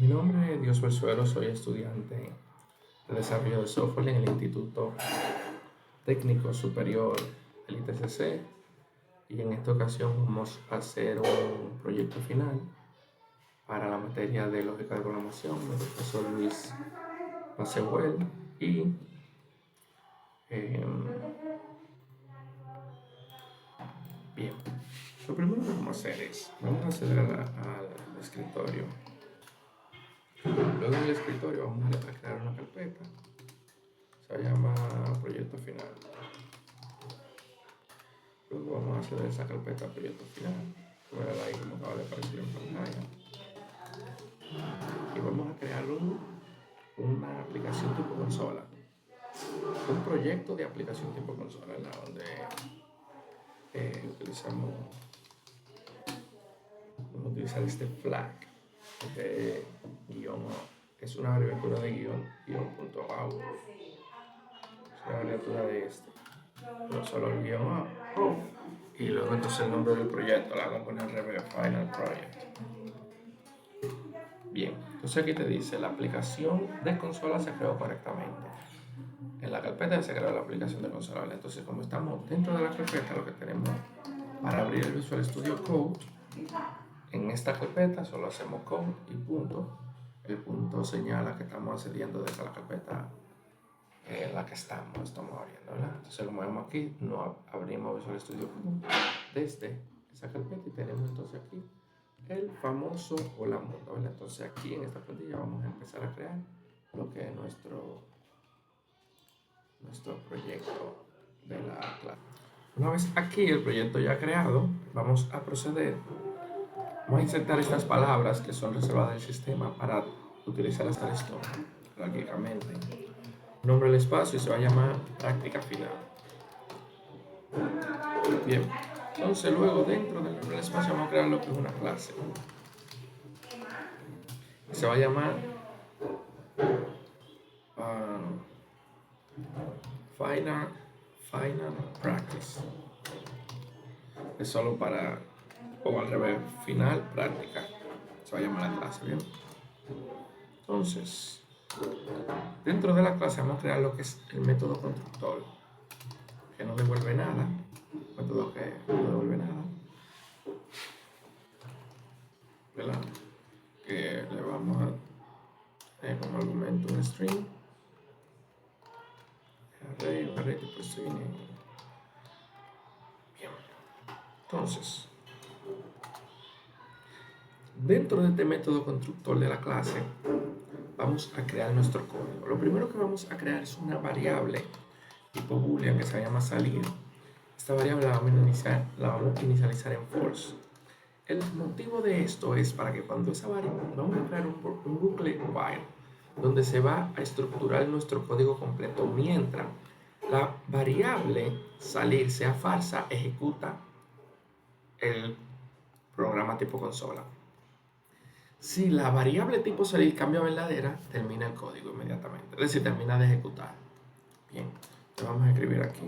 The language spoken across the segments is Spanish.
Mi nombre es Dios Bersuero, soy estudiante de desarrollo de software en el Instituto Técnico Superior del ITCC, y en esta ocasión vamos a hacer un proyecto final para la materia de lógica de programación del profesor Luis Pasehuel. Y bien, lo primero que vamos a hacer es, vamos a acceder al escritorio. Luego en el escritorio vamos a crear una carpeta, se llama proyecto final. Luego vamos a acceder a esa carpeta proyecto final, voy a dar ahí como acaba de aparecer en pantalla, y vamos a crear una aplicación tipo consola, un proyecto de aplicación tipo consola, donde vamos a utilizar este flag de guión, es una abreviatura de guión.out, es una abreviatura de no solo el guión A, y luego entonces el nombre del proyecto, la vamos a poner Revere Final Project. Bien, entonces aquí te dice la aplicación de consola se creó correctamente. En la carpeta se creó la aplicación de consola. Entonces, como estamos dentro de la carpeta, lo que tenemos para abrir el Visual Studio Code, en esta carpeta solo hacemos code y punto. El punto señala que estamos accediendo desde la carpeta en la que estamos abriendo, ¿verdad? Entonces, como vemos aquí, no abrimos Visual Studio Code desde esa carpeta y tenemos entonces aquí el famoso Hola Mundo, ¿verdad? Entonces, aquí en esta plantilla vamos a empezar a crear lo que es nuestro proyecto de la clase. Una vez aquí el proyecto ya creado, vamos a proceder. Vamos a insertar estas palabras que son reservadas del sistema para utilizar hasta esto prácticamente. Nombre del espacio y se va a llamar práctica final. Bien, entonces luego dentro del nombre del espacio vamos a crear lo que es una clase. Se va a llamar Final Practice. Es solo para, o al revés, final práctica. Se va a llamar la clase, ¿bien? Entonces, dentro de la clase vamos a crear lo que es el método constructor, que no devuelve nada. Método que no devuelve nada, ¿verdad? Que le vamos a tener como argumento un string, array tipo string. Bien, entonces dentro de este método constructor de la clase vamos a crear nuestro código. Lo primero que vamos a crear es una variable tipo boolean que se llama salir. Esta variable la vamos a inicializar en false. El motivo de esto es para que cuando esa variable, vamos a crear un bucle while donde se va a estructurar nuestro código completo. Mientras la variable salir sea falsa, ejecuta el programa tipo consola. Si la variable tipo salir cambia a verdadera, termina el código inmediatamente, es decir, termina de ejecutar. Bien, entonces vamos a escribir aquí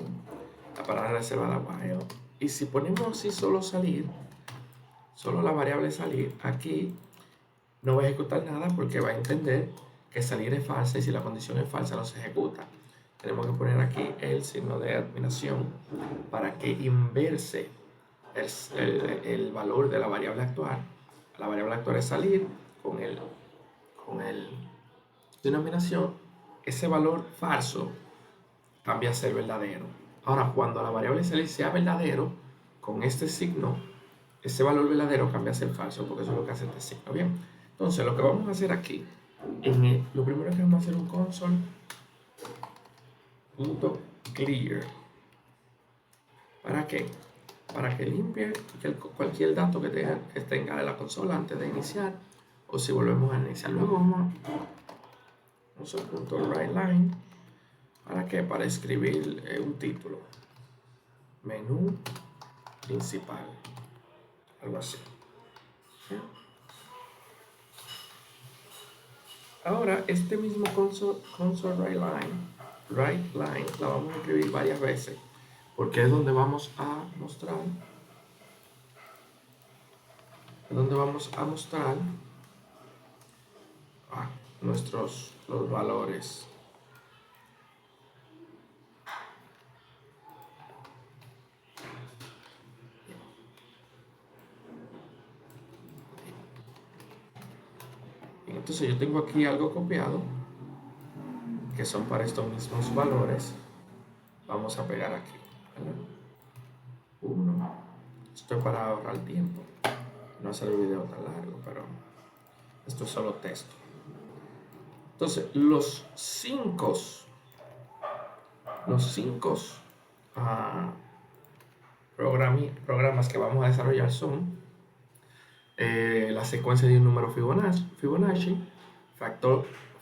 la palabra reservada while, y si ponemos así solo salir, solo la variable salir, aquí no va a ejecutar nada porque va a entender que salir es falsa, y si la condición es falsa no se ejecuta. Tenemos que poner aquí el signo de admiración para que inverse el valor de la variable actual. La variable actual es salir con el denominación. Ese valor falso cambia a ser verdadero. Ahora, cuando la variable salir sea verdadero, con este signo, ese valor verdadero cambia a ser falso, porque eso es lo que hace este signo. Bien, entonces lo que vamos a hacer aquí, lo primero que vamos a hacer un console.clear. ¿Para qué? Para que limpie cualquier dato que tenga de la consola antes de iniciar, o si volvemos a iniciar. Luego vamos a usar .writeLine. ¿Para qué? Para escribir un título, menú principal, algo así. Ahora este mismo console writeLine la vamos a escribir varias veces, porque es donde vamos a mostrar los valores. Entonces yo tengo aquí algo copiado que son para estos mismos valores. Vamos a pegar aquí, ¿vale? 1. Esto es para ahorrar tiempo, no hacer el video tan largo, pero esto es solo texto. Entonces los 5 programas que vamos a desarrollar son la secuencia de un número Fibonacci,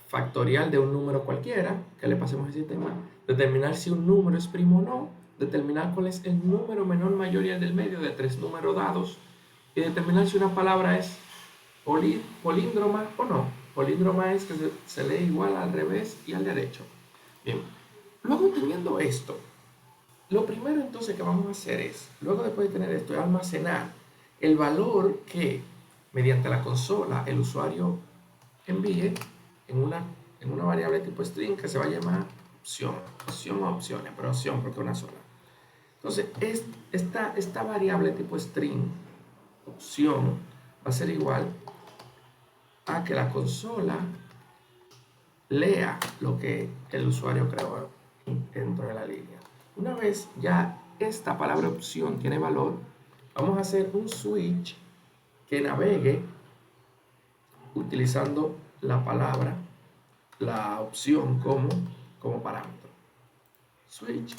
factorial de un número cualquiera que le pasemos al sistema, determinar si un número es primo o no, determinar cuál es el número menor, mayor y el del medio de 3 números dados, y determinar si una palabra es políndroma o no. Políndroma es que se lee igual al revés y al derecho. Bien, luego teniendo esto, lo primero entonces que vamos a hacer es, luego después de tener esto, es almacenar el valor que mediante la consola el usuario envíe en una variable tipo string que se va a llamar opción o opciones, pero opción porque una sola. Entonces esta variable tipo string, opción, va a ser igual a que la consola lea lo que el usuario creó dentro de la línea. Una vez ya esta palabra opción tiene valor, vamos a hacer un switch que navegue utilizando la palabra, la opción como parámetro. Switch,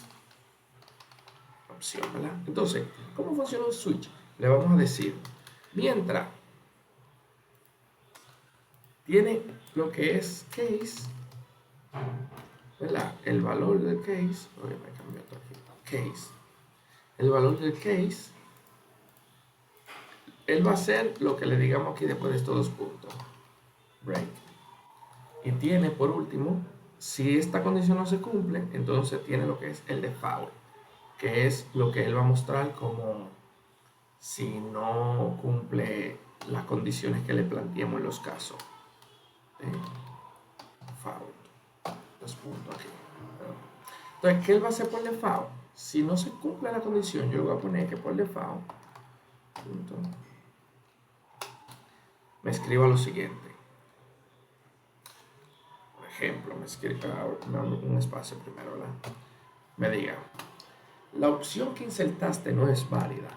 opción, ¿verdad? Entonces, ¿cómo funciona un switch? Le vamos a decir, mientras tiene lo que es case, ¿verdad? El valor del case, me cambió esto aquí, case, el valor del case, él va a hacer lo que le digamos aquí después de estos 2 puntos, break. Y tiene por último, si esta condición no se cumple, entonces tiene lo que es el default, que es lo que él va a mostrar como si no cumple las condiciones que le planteemos en los casos. Default, 2 puntos aquí. Entonces, ¿qué él va a hacer por default? Si no se cumple la condición, yo voy a poner que por default me escriba lo siguiente. Por ejemplo, me escriba un espacio primero, ¿verdad? Me diga, la opción que insertaste no es válida.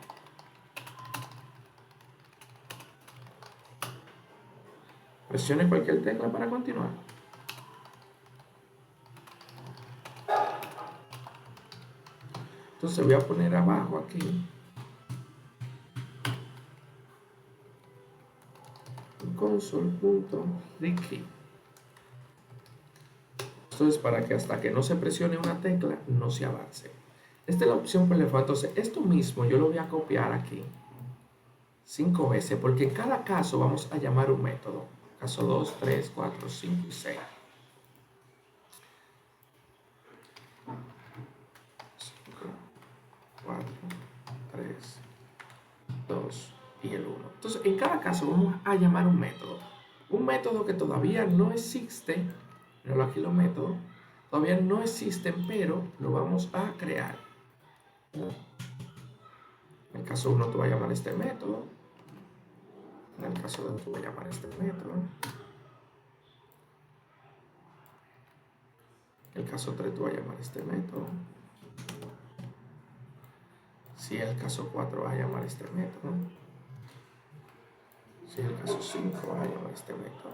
Presione cualquier tecla para continuar. Entonces voy a poner abajo aquí console.readKey. Esto es para que hasta que no se presione una tecla no se avance. Esta es la opción por default. Entonces esto mismo yo lo voy a copiar aquí 5 veces porque en cada caso vamos a llamar un método. Caso 2, 3, 4, 5 y 6. 4, 3, 2 y el 1. Entonces, en cada caso vamos a llamar un método. Un método que todavía no existe. Míralo aquí los métodos. Todavía no existen, pero lo vamos a crear. En el caso 1 tú vas a llamar este método. En el caso 2 tú vas a llamar este método. En el caso 3 tú vas a llamar este método. Si es el caso 4 vas a llamar este método. Si es el caso 5 vas a llamar este método.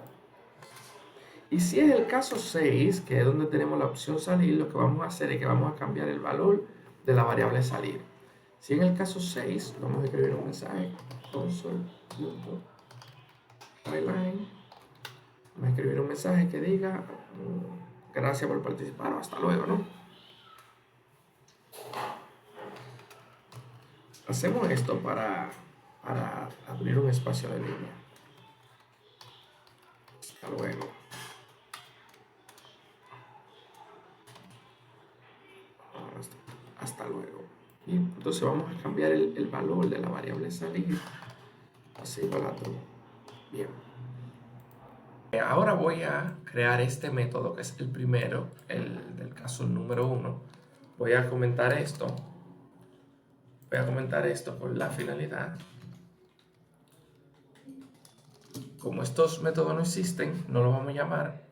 Y si es el caso 6, que es donde tenemos la opción salir, lo que vamos a hacer es que vamos a cambiar el valor de la variable salir. Si en el caso 6 vamos a escribir un mensaje console.highline, vamos a escribir un mensaje que diga gracias por participar o hasta luego, ¿no? Hacemos esto para abrir un espacio de línea. Hasta luego. Hasta luego. Y entonces vamos a cambiar el valor de la variable salir. Así igual a todo. Bien. Ahora voy a crear este método que es el primero, el del caso número 1. Voy a comentar esto. Voy a comentar esto con la finalidad. Como estos métodos no existen, no los vamos a llamar.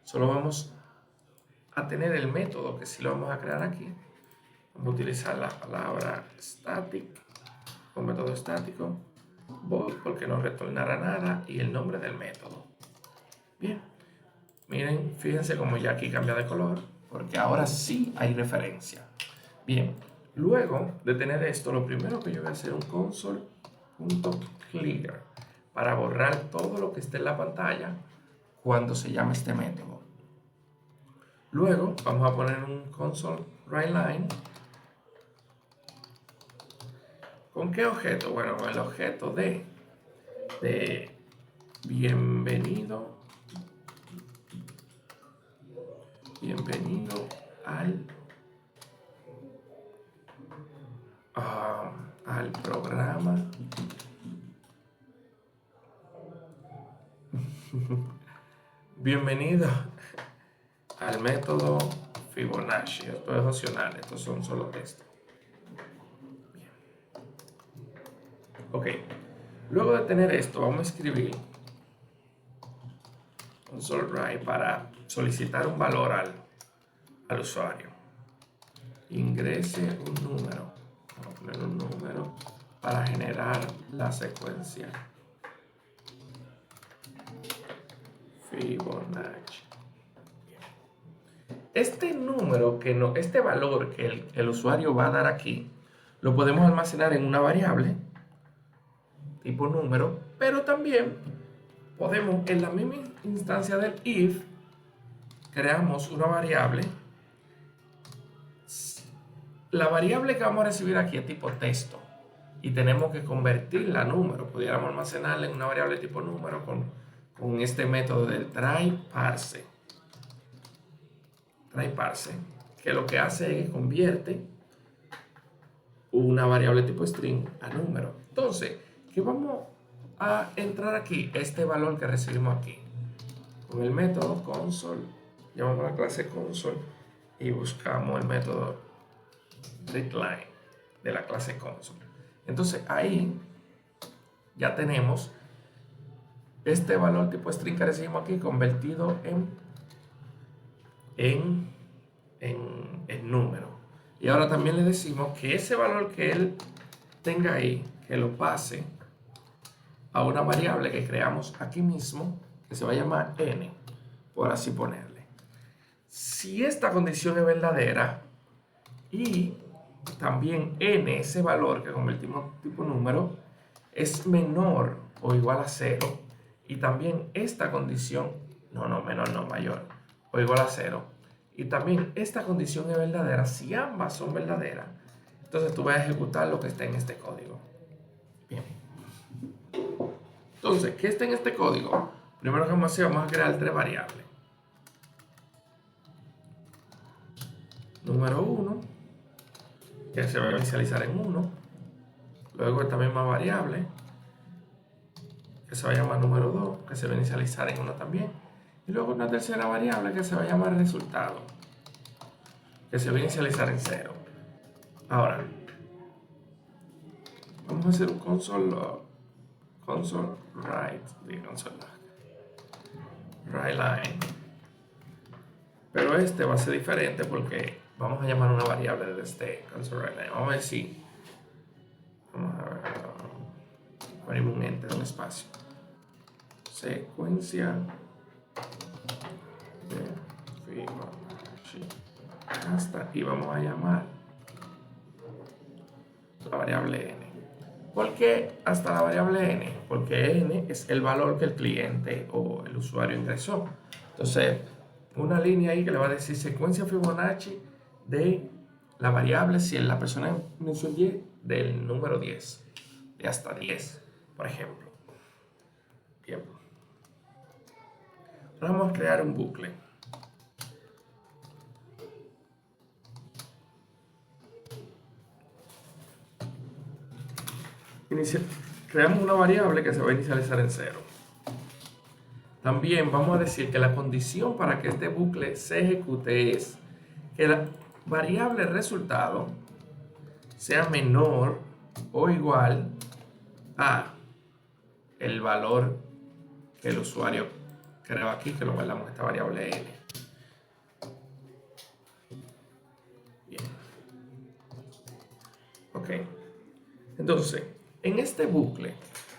Solo vamos a tener el método que sí lo vamos a crear aquí. Vamos a utilizar la palabra static, un método estático, void porque no retornará nada y el nombre del método. Bien, miren, fíjense cómo ya aquí cambia de color, porque ahora sí hay referencia. Bien, luego de tener esto, lo primero que yo voy a hacer es un console.clear para borrar todo lo que esté en la pantalla cuando se llame este método. Luego vamos a poner un console writeLine. ¿Con qué objeto? Bueno, con el objeto de bienvenido al programa bienvenido al método Fibonacci. Esto es opcional, estos son solo textos. Bien. Ok, luego de tener esto, vamos a escribir console write para solicitar un valor al usuario. Ingrese un número. Vamos a poner un número para generar la secuencia Fibonacci. Este número este valor que el usuario va a dar aquí, lo podemos almacenar en una variable tipo número, pero también podemos en la misma instancia del if creamos una variable. La variable que vamos a recibir aquí es tipo texto y tenemos que convertirla a número. Pudiéramos almacenarla en una variable tipo número con este método del try_parse. Try_parse, que lo que hace es que convierte una variable tipo string a número. Entonces, ¿qué vamos a entrar aquí? Este valor que recibimos aquí. Con el método console, llamamos a la clase console y buscamos el método readLine de la clase console. Entonces ahí ya tenemos este valor tipo string que recibimos aquí convertido en número. Y ahora también le decimos que ese valor que él tenga ahí, que lo pase a una variable que creamos aquí mismo, que se va a llamar n, por así ponerle. Si esta condición es verdadera y también n, ese valor que convertimos tipo número, es menor o igual a 0, y también esta condición, mayor o igual a 0, y también esta condición es verdadera, si ambas son verdaderas, entonces tú vas a ejecutar lo que está en este código. Bien. Entonces, ¿qué está en este código? Primero que vamos a hacer, vamos a crear 3 variables. Número 1, que se va a inicializar en 1. Luego esta misma variable, que se va a llamar número 2, que se va a inicializar en 1 también. Y luego una tercera variable que se va a llamar resultado, que se va a inicializar en 0. Ahora, vamos a hacer un console writeLine. Pero este va a ser diferente porque vamos a llamar una variable de este console writeLine. Vamos a ver si. Vamos a ver. Ponemos un enter, un espacio. Secuencia de Fibonacci. Hasta y vamos a llamar la variable n. ¿Por qué hasta la variable n? Porque n es el valor que el cliente o el usuario ingresó. Entonces, una línea ahí que le va a decir secuencia Fibonacci de la variable, si la persona mencionó 10, del número 10, de hasta 10, por ejemplo. Bien. Ahora vamos a crear un bucle. Creamos una variable que se va a inicializar en 0. También vamos a decir que la condición para que este bucle se ejecute es que la variable resultado sea menor o igual a el valor que el usuario creó aquí, que lo guardamos en esta variable n. Bien. Ok. Entonces, en este bucle,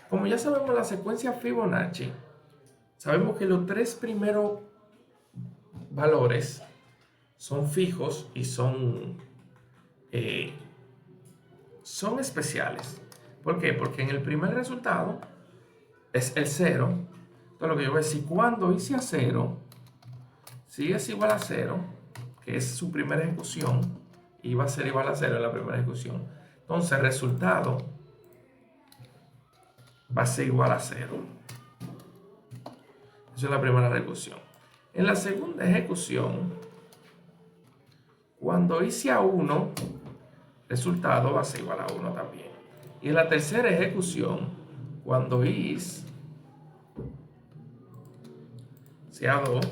como ya sabemos la secuencia Fibonacci, sabemos que los tres primeros valores son fijos y son especiales. ¿Por qué? Porque en el primer resultado es el 0. Entonces lo que yo voy a decir, cuando hice a 0, si es igual a 0, que es su primera ejecución, y va a ser igual a 0 en la primera ejecución, entonces el resultado va a ser igual a 0. Esa es la primera ejecución. En la segunda ejecución, cuando hice a 1, el resultado va a ser igual a 1 también. Y en la tercera ejecución, cuando hice a 2,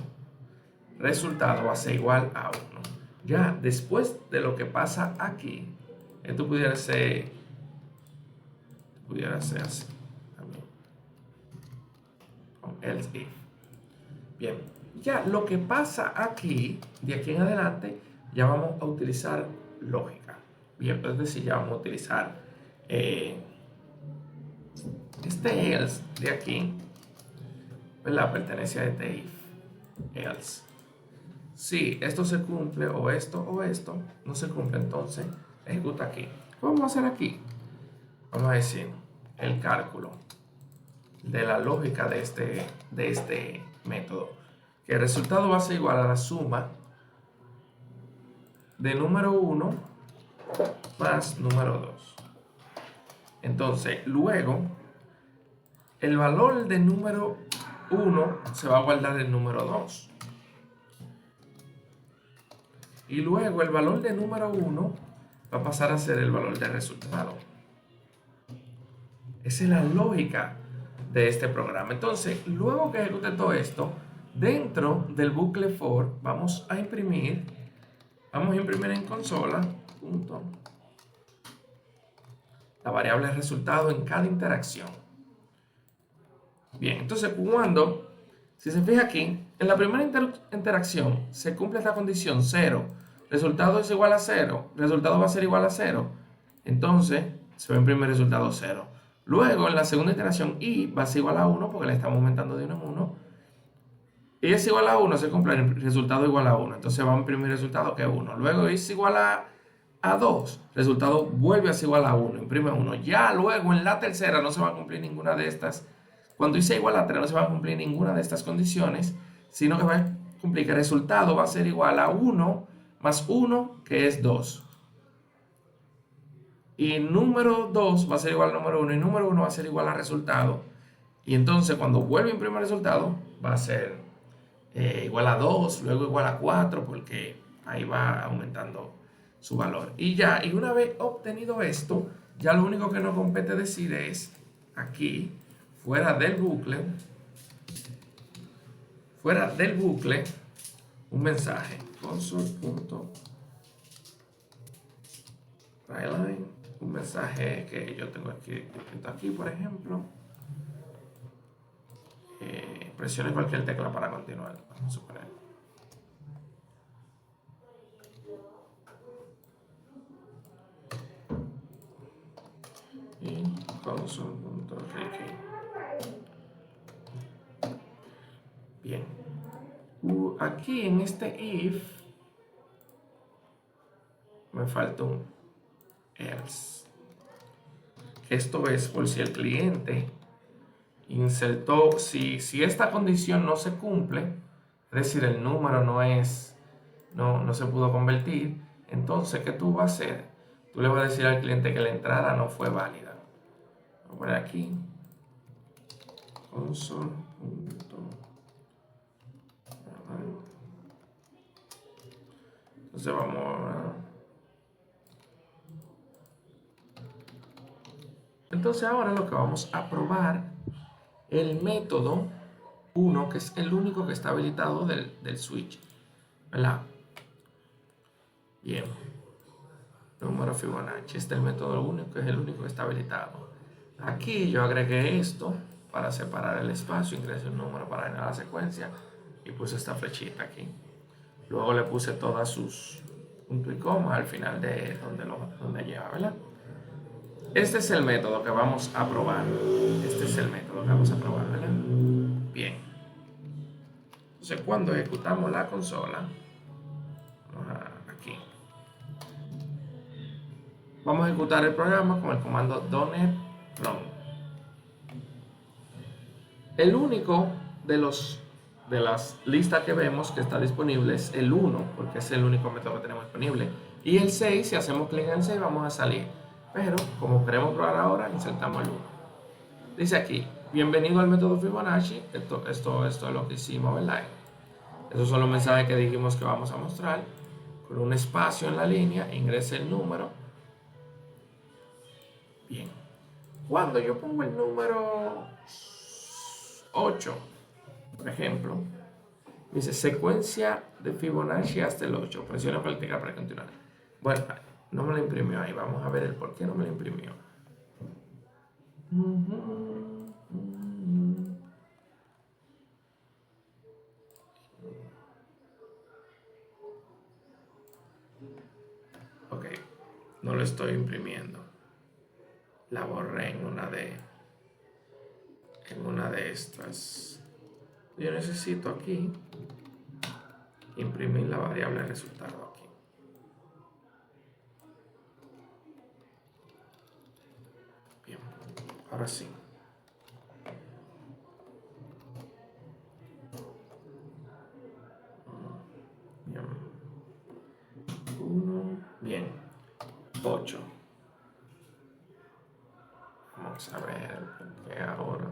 el resultado va a ser igual a 1. Ya después de lo que pasa aquí, esto pudiera ser así también, con else if. Bien, ya lo que pasa aquí, de aquí en adelante, ya vamos a utilizar lógica. Bien, es decir, ya vamos a utilizar este else de aquí, ¿verdad? Pertenece a este if, else. Si esto se cumple o esto no se cumple, entonces ejecuta aquí. ¿Qué vamos a hacer aquí? Vamos a decir el cálculo de la lógica de este método, que el resultado va a ser igual a la suma de número 1 más número 2. Entonces, luego, el valor del número 1 se va a guardar el número 2. Y luego el valor del número 1 va a pasar a ser el valor del resultado. Esa es la lógica de este programa. Entonces, luego que ejecute todo esto, dentro del bucle for vamos a imprimir en consola la variable resultado en cada interacción. Bien, entonces si se fija aquí, en la primera interacción se cumple esta condición 0, resultado es igual a 0, resultado va a ser igual a 0, entonces se va a imprimir resultado 0. Luego en la segunda iteración i va a ser igual a 1 porque le estamos aumentando de 1 en 1. Y es igual a 1, se cumple el resultado igual a 1, entonces va a imprimir resultado que es 1. Luego es igual a 2, resultado vuelve a ser igual a 1, imprime 1. Ya luego en la tercera no se va a cumplir ninguna de estas. Cuando hice igual a 3 no se va a cumplir ninguna de estas condiciones, sino que va a cumplir que el resultado va a ser igual a 1 más 1, que es 2. Y número 2 va a ser igual al número 1 y número 1 va a ser igual al resultado. Y entonces cuando vuelve a imprimir el resultado va a ser igual a 2, luego igual a 4, porque ahí va aumentando su valor. Y una vez obtenido esto, ya lo único que nos compete decir es aquí, fuera del bucle, un mensaje console.writeLine, un mensaje que yo tengo aquí, por ejemplo, presione cualquier tecla para continuar, vamos a suponer. Y console.write. Bien, aquí en este if me falta un else. Esto es por si el cliente insertó, si esta condición no se cumple, es decir, el número no se pudo convertir, entonces, ¿qué tú vas a hacer? Tú le vas a decir al cliente que la entrada no fue válida. Voy a poner aquí console. Entonces vamos a... Entonces ahora lo que vamos a probar el método 1, que es el único que está habilitado del switch, ¿verdad? Bien. Número Fibonacci. Este es el método único, que es el único que está habilitado. Aquí yo agregué esto para separar el espacio, ingresé un número para llenar la secuencia y puse esta flechita aquí. Luego le puse todas sus puntos y comas al final de donde lleva, ¿verdad? Este es el método que vamos a probar. Este es el método que vamos a probar, ¿verdad? Bien. Entonces, cuando ejecutamos la consola, aquí, vamos a ejecutar el programa con el comando .NET Run. El único de las listas que vemos que está disponible es el 1, porque es el único método que tenemos disponible. Y el 6, si hacemos clic en el 6, vamos a salir. Pero, como queremos probar ahora, insertamos el 1. Dice aquí, bienvenido al método Fibonacci. Esto es lo que hicimos, ¿verdad? Esos son los mensajes que dijimos que vamos a mostrar. Con un espacio en la línea, ingrese el número. Bien. Cuando yo pongo el número 8, por ejemplo, dice secuencia de Fibonacci hasta el 8. Presiona para teclado para continuar. Bueno, no me lo imprimió ahí. Vamos a ver el por qué no me lo imprimió. Ok, no lo estoy imprimiendo. La borré en una de estas. Yo necesito aquí imprimir la variable resultado aquí. Bien, ahora sí. Bien. 1, bien. 8. Vamos a ver qué ahora.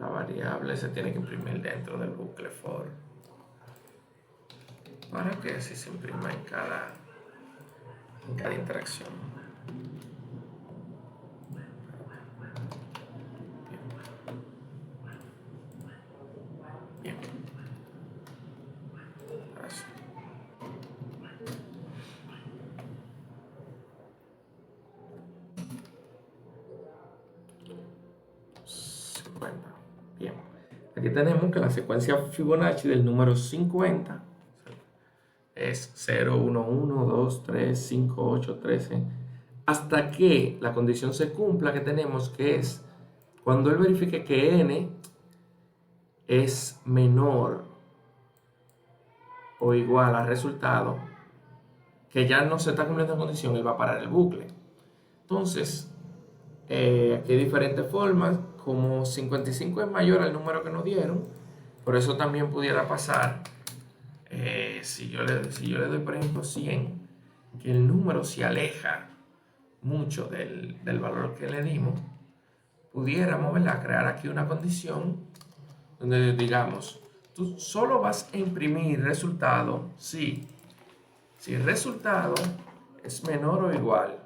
La variable se tiene que imprimir dentro del bucle for. Para que así se imprima en cada interacción. Bien. Así. Bien, aquí tenemos que la secuencia Fibonacci del número 50 es 0, 1, 1, 2, 3, 5, 8, 13, hasta que la condición se cumpla que tenemos, que es cuando él verifique que n es menor o igual al resultado, que ya no se está cumpliendo la condición, él va a parar el bucle. Entonces, aquí hay diferentes formas. Como 55 es mayor al número que nos dieron, por eso también pudiera pasar, si yo le doy por ejemplo 100, que el número se aleja mucho del valor que le dimos, pudiéramos, ¿verdad?, crear aquí una condición donde digamos, tú solo vas a imprimir resultado si el resultado es menor o igual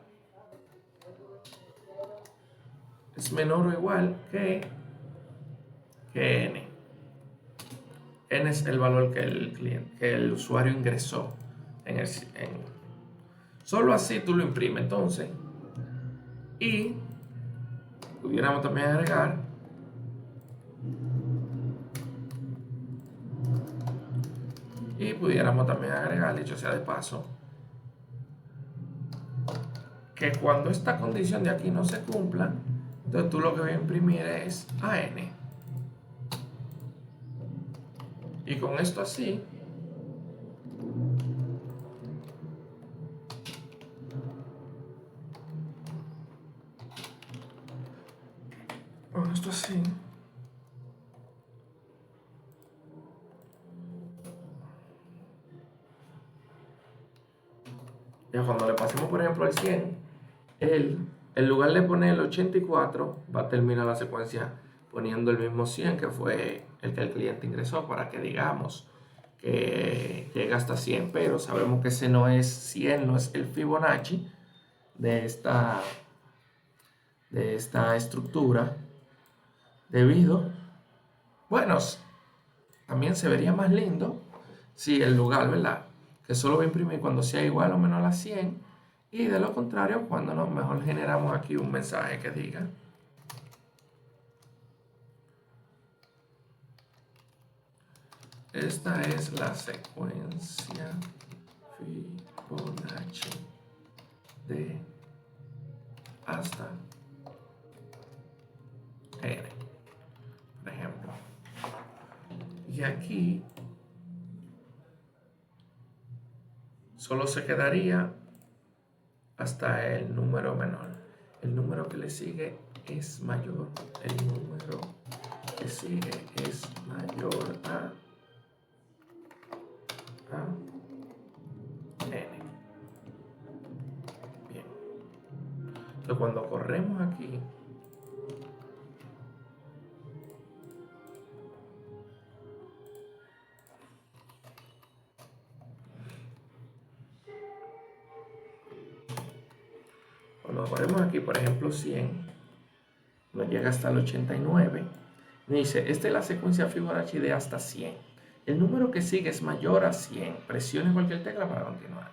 que n. N es el valor que el usuario ingresó solo así tú lo imprimes. Entonces, y pudiéramos también agregar dicho sea de paso, que cuando esta condición de aquí no se cumpla, entonces tú lo que vas a imprimir es AN. Y con esto así, ya cuando le pasemos por ejemplo al 100, en lugar de poner el 84, va a terminar la secuencia poniendo el mismo 100 que fue el que el cliente ingresó, para que digamos que llega hasta 100, pero sabemos que ese no es 100, no es el Fibonacci de de esta estructura debido, bueno, también se vería más lindo si el lugar, ¿verdad? Que solo va a imprimir cuando sea igual o menor a 100 y de lo contrario cuando no, mejor generamos aquí un mensaje que diga esta es la secuencia Fibonacci de hasta n, por ejemplo. Y aquí solo se quedaría hasta el número menor. El número que le sigue es mayor. El número que sigue es mayor a n. Bien. Entonces cuando corremos aquí, por ejemplo 100, nos llega hasta el 89. Me dice, esta es la secuencia Fibonacci de hasta 100. El número que sigue es mayor a 100. Presione cualquier tecla para continuar.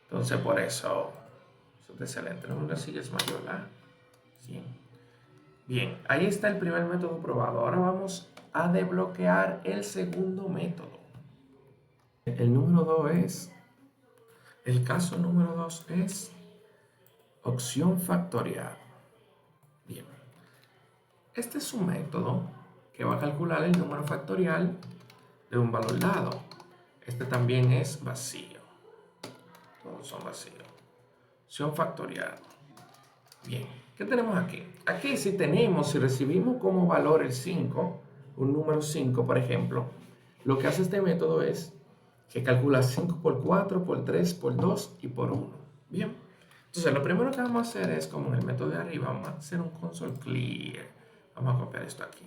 Entonces por eso es excelente. El número que sigue es mayor a 100. Bien, ahí está el primer método probado. Ahora vamos a desbloquear el segundo método. El caso número 2 es opción factorial. Bien, este es un método que va a calcular el número factorial de un valor dado. Este también es vacío. Todos son vacíos. Opción factorial. Bien, ¿qué tenemos aquí? Aquí si recibimos como valor el 5, un número 5, por ejemplo, lo que hace este método es que calcula 5 por 4, por 3, por 2 y por 1. Bien, entonces lo primero que vamos a hacer es, como en el método de arriba, vamos a hacer un console clear. Vamos a copiar esto aquí.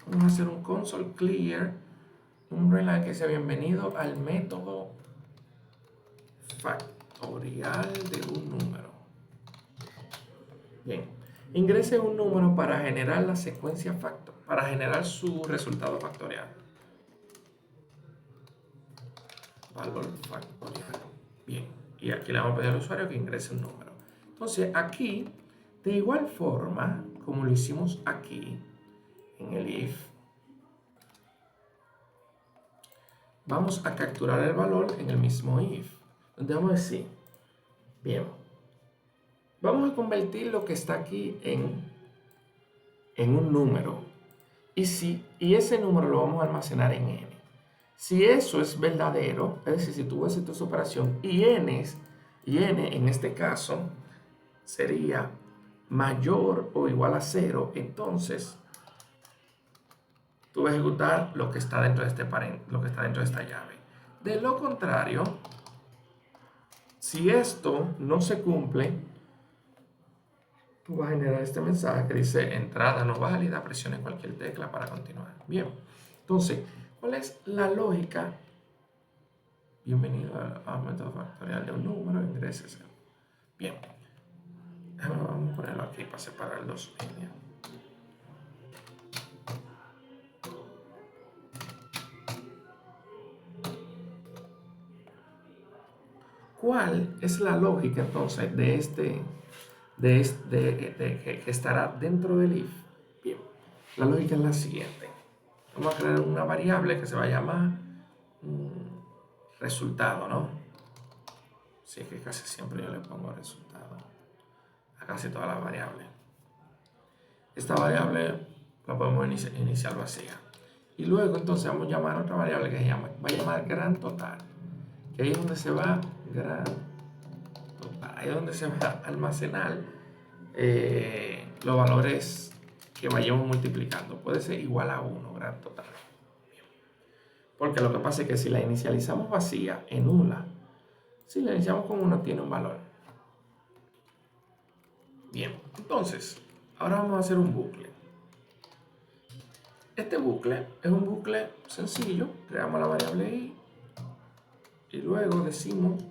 Vamos a hacer un console clear, un reline que sea bienvenido al método factorial de un número. Bien, ingrese un número para generar la secuencia para generar su resultado factorial. Valor factorial. Bien, y aquí le vamos a pedir al usuario que ingrese un número. Entonces aquí, de igual forma como lo hicimos aquí en el if, vamos a capturar el valor en el mismo if, donde vamos a decir, bien, vamos a convertir lo que está aquí en un número y ese número lo vamos a almacenar en n. Si eso es verdadero, es decir, si tú haces esta operación y n en este caso sería mayor o igual a 0, entonces tú vas a ejecutar lo que está dentro de lo que está dentro de esta llave. De lo contrario, si esto no se cumple, tú vas a generar este mensaje que dice entrada no válida, presione cualquier tecla para continuar. Bien, entonces, ¿cuál es la lógica? Bienvenido al método factorial de un número, ingreses. Bien, vamos a ponerlo aquí para separar dos líneas. ¿Cuál es la lógica entonces que estará dentro del if? Bien, la lógica es la siguiente. Vamos a crear una variable que se va a llamar resultado, ¿no? Así que casi siempre yo le pongo resultado a casi todas las variables. Esta variable la podemos iniciar vacía. Y luego entonces vamos a llamar a otra variable que va a llamar gran total. Que ahí es donde se va gran total. Ahí es donde se va a almacenar los valores que vayamos multiplicando. Puede ser igual a 1, gran total. Porque lo que pasa es que si la inicializamos vacía, en nula, si la iniciamos con 1, tiene un valor. Bien, entonces, ahora vamos a hacer un bucle. Este bucle es un bucle sencillo. Creamos la variable i y luego decimos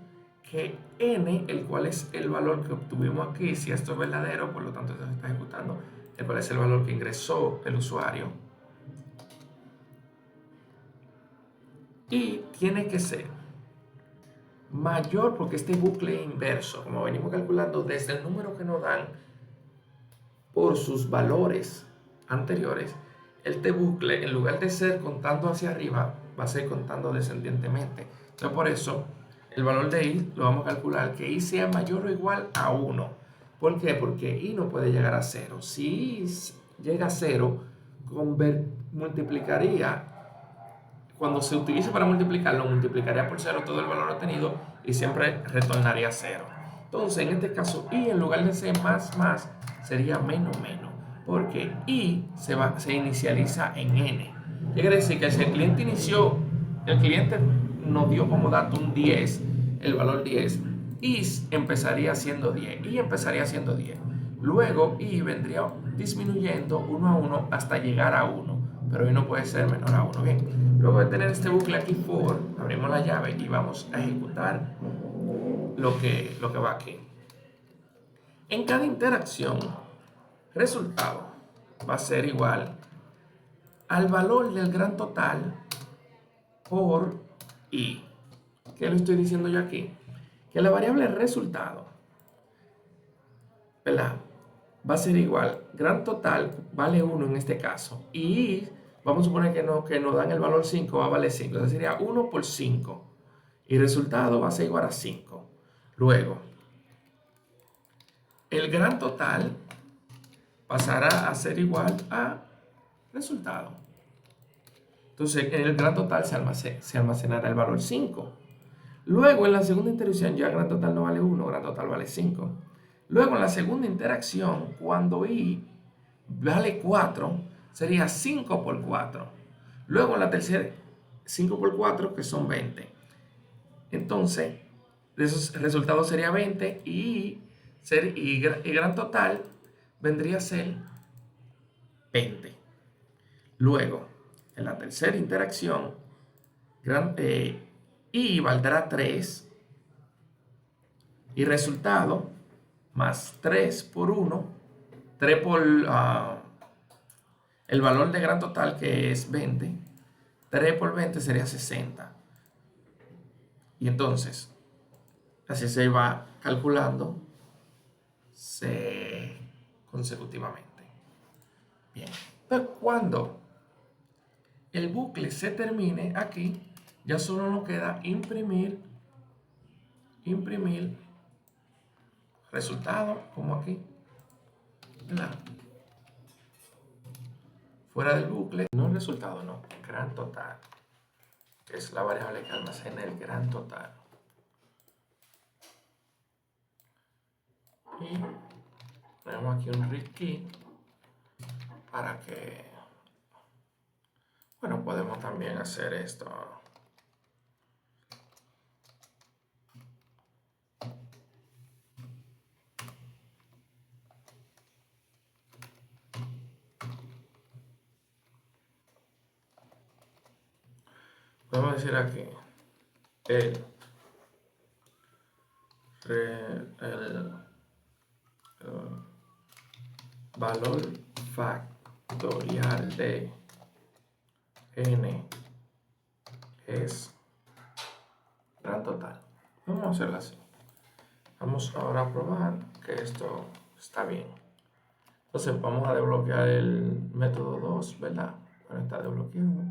que n, el cual es el valor que obtuvimos aquí. Si esto es verdadero, por lo tanto esto se está ejecutando, el cual es el valor que ingresó el usuario. Y tiene que ser mayor, porque este bucle inverso, como venimos calculando desde el número que nos dan por sus valores anteriores, este bucle, en lugar de ser contando hacia arriba, va a ser contando descendientemente. Entonces, por eso, el valor de i lo vamos a calcular que i sea mayor o igual a 1. ¿Por qué? Porque i no puede llegar a 0. Si i llega a 0, multiplicaría, cuando se utilice para multiplicarlo, multiplicaría por 0 todo el valor obtenido y siempre retornaría 0. Entonces, en este caso, i en lugar de ser más, sería menos, menos. Porque i se inicializa en n. ¿Qué quiere decir? Que si el cliente nos dio como dato un 10, el valor 10, i empezaría siendo 10. I empezaría siendo 10. Luego i vendría disminuyendo 1 a 1 hasta llegar a 1. Pero i no puede ser menor a 1. Bien. Luego de tener este bucle aquí for, abrimos la llave y vamos a ejecutar lo que va aquí. En cada interacción, resultado va a ser igual al valor del gran total por i. ¿Qué le estoy diciendo yo aquí? Que la variable resultado, ¿verdad?, va a ser igual, gran total vale 1 en este caso, y vamos a suponer que nos dan el valor 5, va a valer 5, entonces sería 1 por 5, y resultado va a ser igual a 5. Luego, el gran total pasará a ser igual a resultado. Entonces, en el gran total se almacenará el valor 5. Luego, en la segunda interacción, ya gran total no vale 1, gran total vale 5. Luego, en la segunda interacción, cuando i vale 4, sería 5 por 4. Luego, en la tercera, 5 por 4, que son 20. Entonces, esos resultados sería 20 y gran total vendría a ser 20. Luego, en la tercera interacción, i valdrá 3 y resultado más 3 por 1, 3 por el valor de gran total, que es 20, 3 por 20 sería 60. Y entonces, así se va calculando consecutivamente. Bien, entonces cuando el bucle se termine aquí, ya solo nos queda imprimir resultado, como aquí, ¿verdad? Fuera del bucle, no el resultado, no, gran total, que es la variable que almacena el gran total. Y ponemos aquí un read key para que, bueno, podemos también hacer esto. Podemos decir aquí el valor factorial de n es gran total. Vamos a hacerlo así. Vamos ahora a probar que esto está bien. Entonces vamos a desbloquear el método 2, ¿verdad? Bueno, está desbloqueado.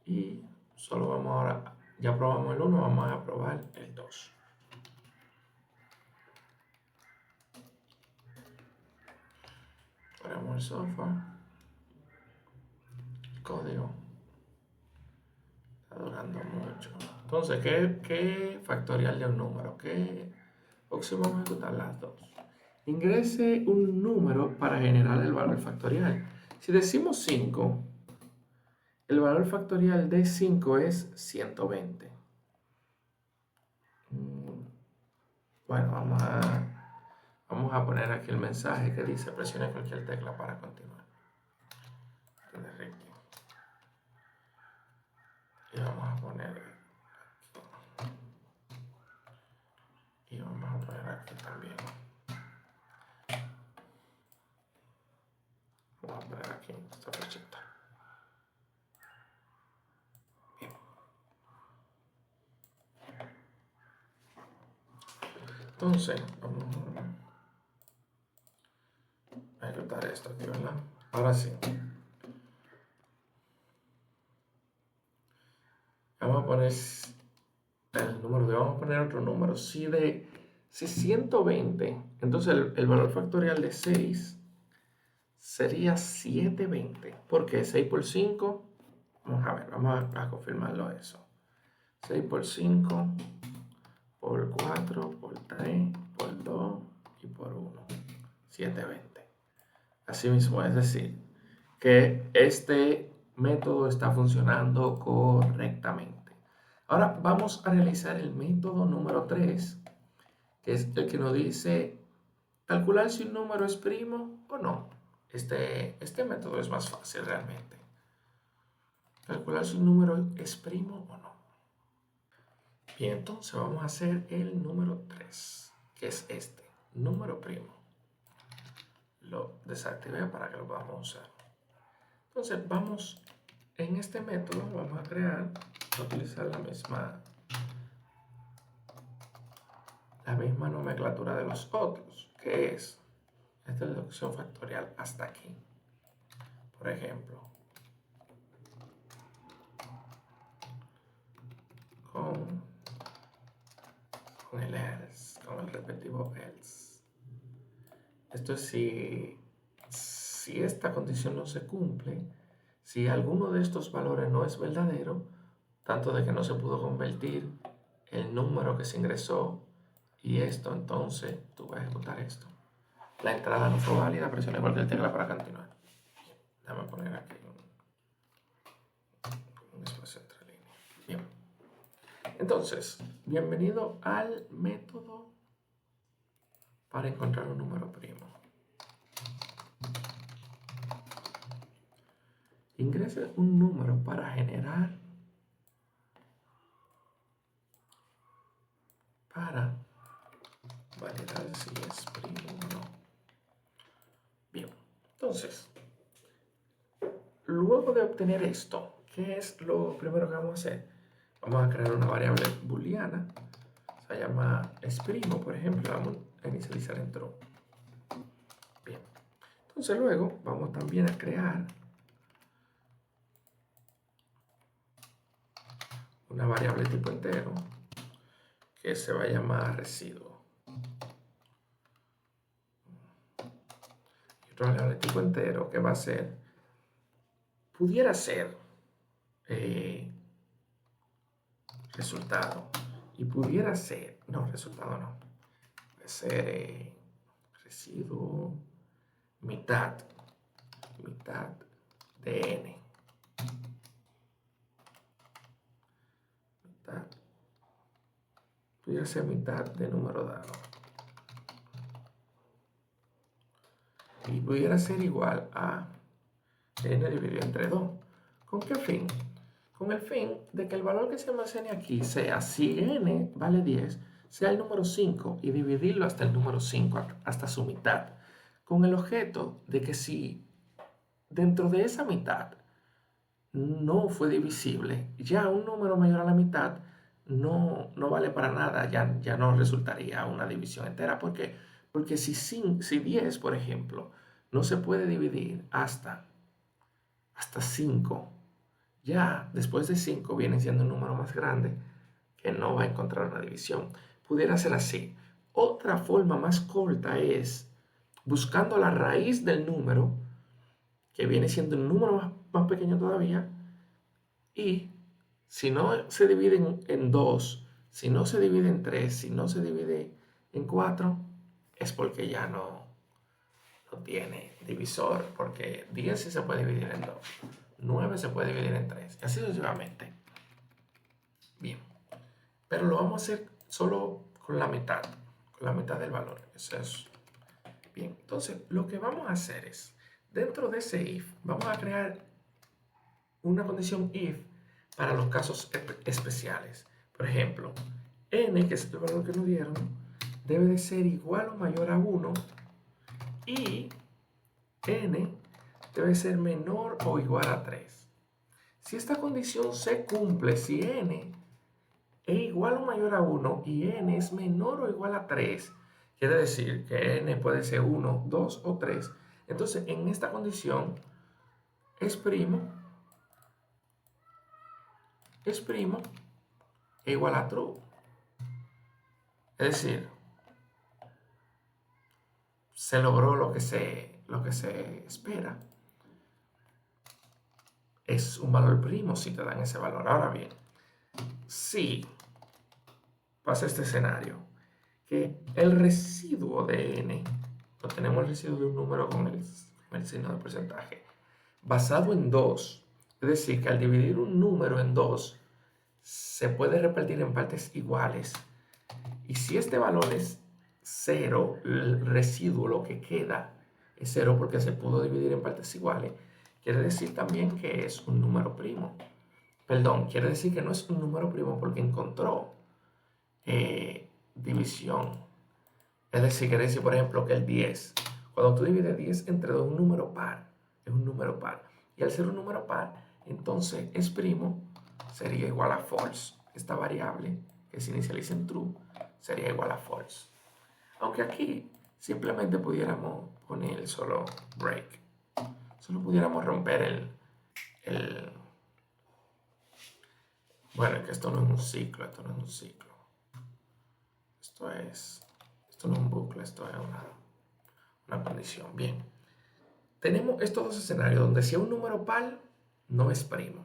Y solo vamos ahora, ya probamos el 1, vamos a probar el 2. Ponemos el software. El código. Está durando mucho. Entonces, ¿qué factorial de un número? ¿Qué próximo vamos a ejecutar las dos? Ingrese un número para generar el valor factorial. Si decimos 5, el valor factorial de 5 es 120. Bueno, vamos a poner aquí el mensaje que dice: presione cualquier tecla para continuar. Y vamos a poner aquí. aquí esta flechita. Bien. Entonces, vamos a ejecutar esto aquí, ¿verdad? Ahora sí. Vamos a poner el número vamos a poner otro número. Si 120, entonces el valor factorial de 6 sería 720. ¿Por qué? 6 por 5. Vamos a ver, vamos a confirmarlo eso. 6 por 5, por 4, por 3, por 2 y por 1. 720. Así mismo, es decir, que este método está funcionando correctamente. Ahora vamos a realizar el método número 3, que es el que nos dice calcular si un número es primo o no. Este método es más fácil realmente. Calcular si un número es primo o no. Bien, entonces vamos a hacer el número 3, que es este, número primo. Lo desactivé para que lo podamos usar. Entonces vamos, en este método vamos a utilizar la misma nomenclatura de los otros, que es esta deducción factorial hasta aquí. Por ejemplo, con el else, con el respectivo else. Esto es si esta condición no se cumple, si alguno de estos valores no es verdadero, tanto de que no se pudo convertir el número que se ingresó y esto, entonces tú vas a ejecutar esto. La entrada no fue válida, presiona cualquier tecla para continuar. Déjame poner aquí un espacio entre líneas. Bien. Entonces, bienvenido al método para encontrar un número primo. Ingrese un número para generar, para validar si es primo o no. Bien, entonces, luego de obtener esto, ¿qué es lo primero que vamos a hacer? Vamos a crear una variable booleana, se llama esprimo, por ejemplo, vamos a inicializar en true. Bien, entonces luego vamos también a crear una variable tipo entero que se va a llamar residuo. Y otra variable tipo entero que va a ser, pudiera ser resultado y pudiera ser, no, resultado no, puede ser residuo mitad de n, pudiera ser mitad de número dado y pudiera ser igual a n dividido entre 2. ¿Con qué fin? Con el fin de que el valor que se almacene aquí sea, si n vale 10, sea el número 5 y dividirlo hasta el número 5, hasta su mitad, con el objeto de que si dentro de esa mitad no fue divisible, ya un número mayor a la mitad no vale para nada, ya no resultaría una división entera. ¿Por qué? Porque si 10, por ejemplo, no se puede dividir hasta 5, ya después de 5 viene siendo un número más grande que no va a encontrar una división. Pudiera ser así. Otra forma más corta es buscando la raíz del número, que viene siendo un número más pequeño todavía, y si no se divide en 2, si no se divide en 3, si no se divide en 4, es porque ya no tiene divisor, porque 10 sí se puede dividir en 2, 9 se puede dividir en 3, y así sucesivamente. Bien, pero lo vamos a hacer solo con la mitad del valor. Eso es bien. Entonces, lo que vamos a hacer es, dentro de ese if, vamos a crear una condición if para los casos especiales. Por ejemplo, n, que es el valor que nos dieron, debe de ser igual o mayor a 1 y n debe ser menor o igual a 3. Si esta condición se cumple, si n es igual o mayor a 1 y n es menor o igual a 3, quiere decir que n puede ser 1, 2 o 3. Entonces, en esta condición, es primo es igual a true. Es decir, se logró lo que se espera. Es un valor primo si te dan ese valor. Ahora bien, si pasa este escenario, que el residuo de n, no tenemos el residuo de un número con el signo de porcentaje, basado en 2, es decir, que al dividir un número en 2, se puede repartir en partes iguales. Y si este valor es 0, el residuo, lo que queda, es 0 porque se pudo dividir en partes iguales, quiere decir también que es un número primo. Perdón, quiere decir que no es un número primo porque encontró división. Es decir, quiere decir, por ejemplo, que el 10, cuando tú divides 10 entre 2, un número par, es un número par. Y al ser un número par, entonces es primo, sería igual a false. Esta variable que se inicializa en true sería igual a false. Aunque aquí simplemente pudiéramos poner solo break. Solo pudiéramos romper bueno, que esto no es un ciclo, esto no es un ciclo. Esto no es un bucle, esto es una condición. Bien. Tenemos estos dos escenarios donde si es un número par, no es primo.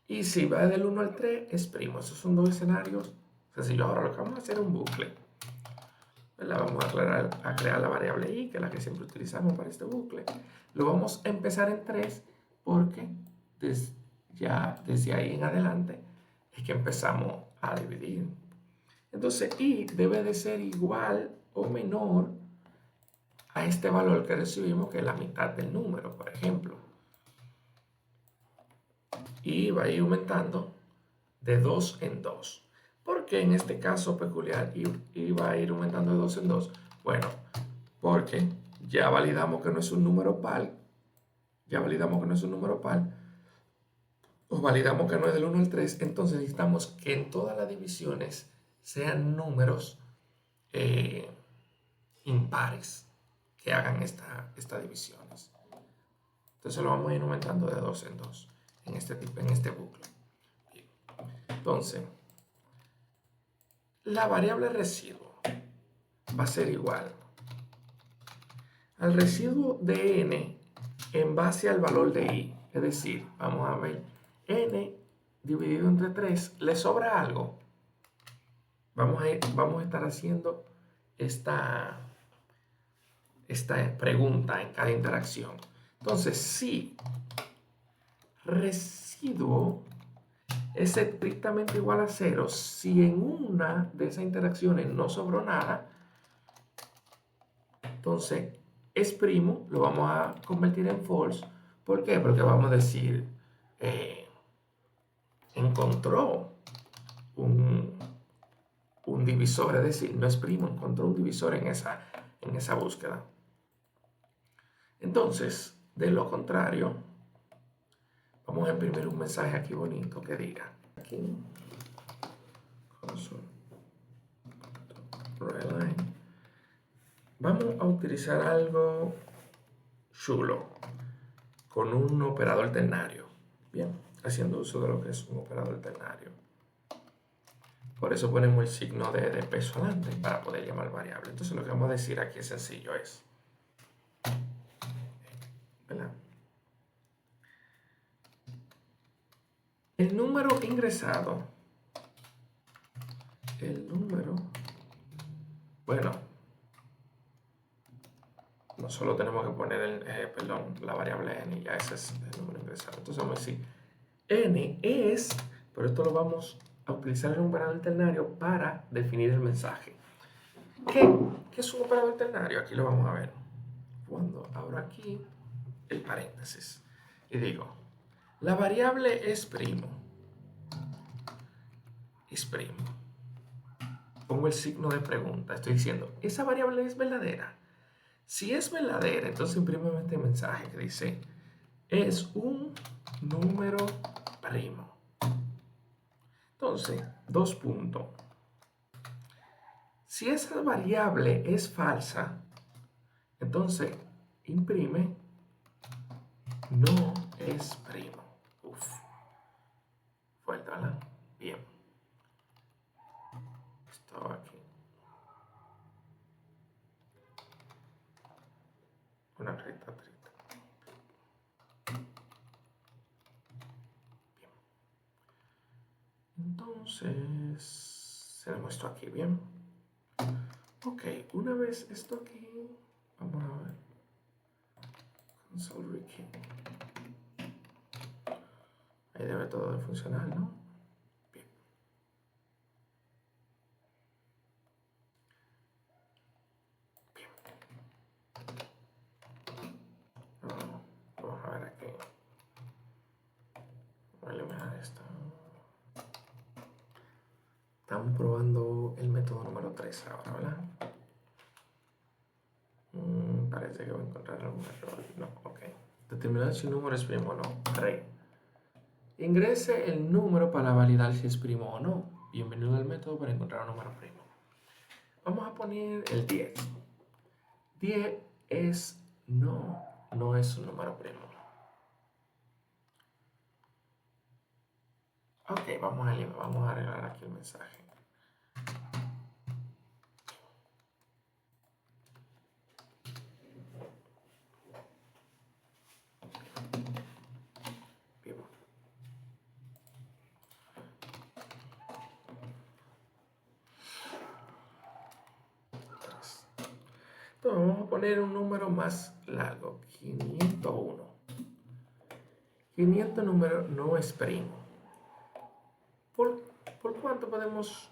Y si va del 1 al 3, es primo. Esos son dos escenarios sencillos. Ahora lo que vamos a hacer es un bucle. Vamos a crear la variable i, que es la que siempre utilizamos para este bucle. Lo vamos a empezar en 3 porque desde ahí en adelante es que empezamos a dividir. Entonces i debe de ser igual o menor a este valor que recibimos, que es la mitad del número, por ejemplo. Y va a ir aumentando de 2 en 2. ¿Por qué en este caso peculiar y va a ir aumentando de 2 en 2? Bueno, porque ya validamos que no es un número par. Ya validamos que no es un número par. O validamos que no es del 1 al 3. Entonces necesitamos que en todas las divisiones sean números impares que hagan estas divisiones. Entonces lo vamos a ir aumentando de 2 en 2 en este bucle. Bien. Entonces, la variable residuo va a ser igual al residuo de n en base al valor de i. Es decir, vamos a ver, n dividido entre 3, ¿le sobra algo? Vamos a estar haciendo esta pregunta en cada interacción. Entonces, si residuo es estrictamente igual a 0, si en una de esas interacciones no sobró nada, entonces es primo, lo vamos a convertir en false. ¿Por qué? Porque vamos a decir, encontró un divisor, es decir, no es primo, encontró un divisor en esa búsqueda. Entonces, de lo contrario, vamos a imprimir un mensaje aquí bonito que diga, aquí, vamos a utilizar algo chulo con un operador ternario. Bien, haciendo uso de lo que es un operador ternario. Por eso ponemos el signo de peso adelante para poder llamar variable. Entonces lo que vamos a decir aquí es sencillo, es, ¿verdad? El número ingresado, bueno, no solo tenemos que poner la variable n, ya ese es el número ingresado. Entonces vamos a decir, n es, pero esto lo vamos a utilizar en un operador ternario para definir el mensaje. ¿Qué es un operador ternario? Aquí lo vamos a ver. Cuando abro aquí el paréntesis y digo, la variable es primo. Es primo. Pongo el signo de pregunta. Estoy diciendo, ¿esa variable es verdadera? Si es verdadera, entonces imprimo este mensaje que dice, es un número primo. Entonces, 2 puntos. Si esa variable es falsa, entonces imprime no es primo. Uf, fuerte, ¿verdad? Bien. Esto aquí. Una recta triste. Bien. Entonces, se le muestro aquí, bien. Ok, una vez esto aquí, vamos a ver. Console Wiki. Ahí debe todo de funcionar, ¿no? Bien. Bien. Vamos a ver aquí. Voy a eliminar esto. Estamos probando el método número 3 ahora, ¿verdad? Parece que voy a encontrar algún error. No, ok. Determinar si un número es primo o no. 3. Ingrese el número para validar si es primo o no. Bienvenido al método para encontrar un número primo. Vamos a poner el 10. 10 no es un número primo. Ok, vamos a arreglar aquí el mensaje. Bien. Entonces vamos a poner un número más largo, 501. 500 número no es primo. ¿Por cuánto podemos?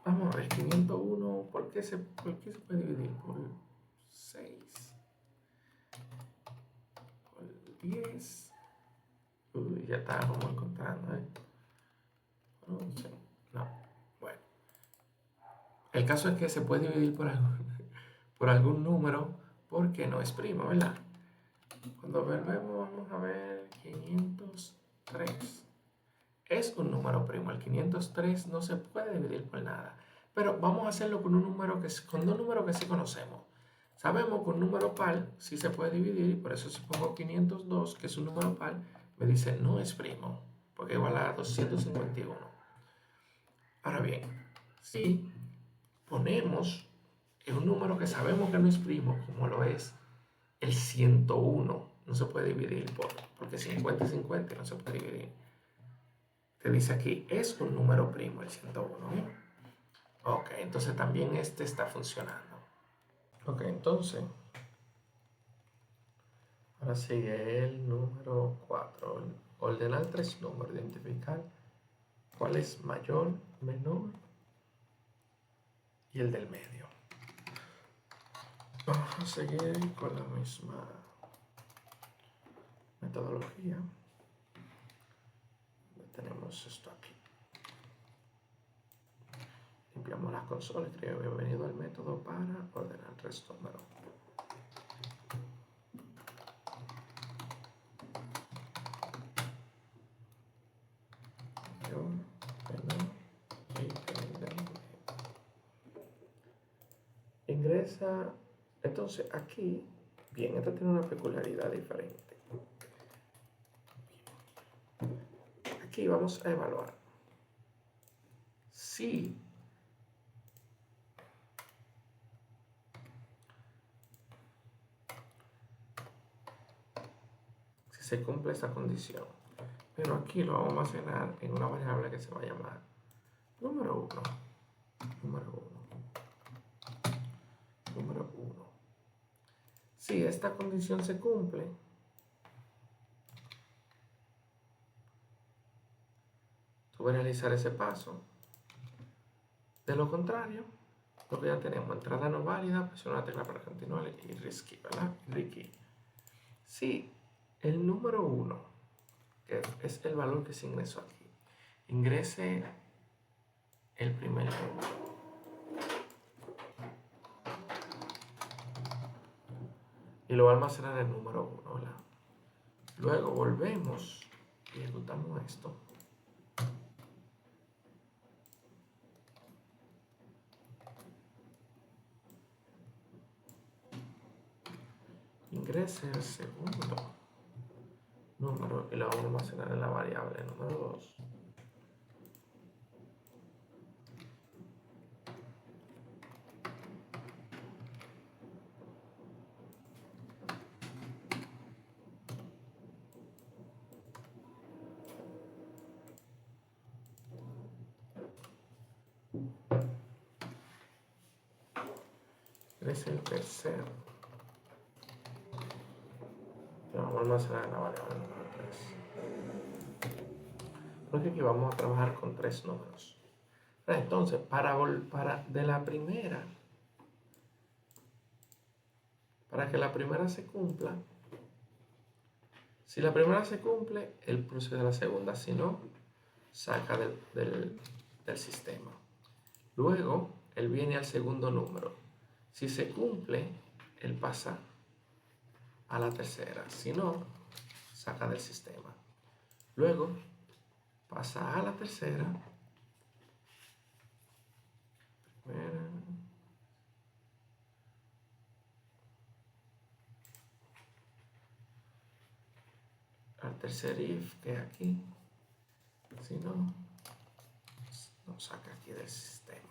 Vamos a ver, 501, ¿por qué se puede dividir? Por 6, por 10. Uy, ya estábamos encontrando, ¿eh? 11, no, bueno. El caso es que se puede dividir por algún número porque no es primo, ¿verdad? Cuando volvemos, vamos a ver 503. Es un número primo. El 503 no se puede dividir por nada. Pero vamos a hacerlo con con dos números que sí conocemos. Sabemos que un número par sí se puede dividir, y por eso si pongo 502, que es un número par, me dice no es primo, porque igual a 251. Ahora bien, si ponemos un número que sabemos que no es primo, como lo es el 101, no se puede dividir porque 50 y 50 no se puede dividir. Te dice aquí, es un número primo el 101. Ok, entonces también este está funcionando. Ok, entonces, ahora sigue el número 4. Ordenar 3 números, identificar cuál es mayor, menor y el del medio. Vamos a seguir con la misma metodología. Tenemos esto aquí. Limpiamos las consolas y escribe bienvenido al método para ordenar 3 números. Ingresa, entonces aquí, bien, esta tiene una peculiaridad diferente. Aquí vamos a evaluar si se cumple esa condición. Pero aquí lo vamos a almacenar en una variable que se va a llamar número 1. Número 1. Número 1. Si esta condición se cumple, tú vas a realizar ese paso. De lo contrario, lo que ya tenemos, entrada no válida, presiona la tecla para continuar y risky, ¿verdad? Risky. Si el número 1, que es el valor que se ingresó aquí, ingrese el primer número. Y lo va a almacenar el número 1, ¿verdad? Luego volvemos y ejecutamos esto. Ingrese el segundo número y lo vamos a almacenar en la variable número 2. Es el tercero. Lo vamos a almacenar en la variable número 3. Porque aquí vamos a trabajar con 3 números. Entonces, de la primera, para que la primera se cumpla, si la primera se cumple, él procede a la segunda, si no, saca del sistema. Luego, él viene al segundo número. Si se cumple, él pasa a la tercera. Si no, saca del sistema. Luego, pasa a la tercera. Al tercer if que es aquí. Si no, nos saca aquí del sistema.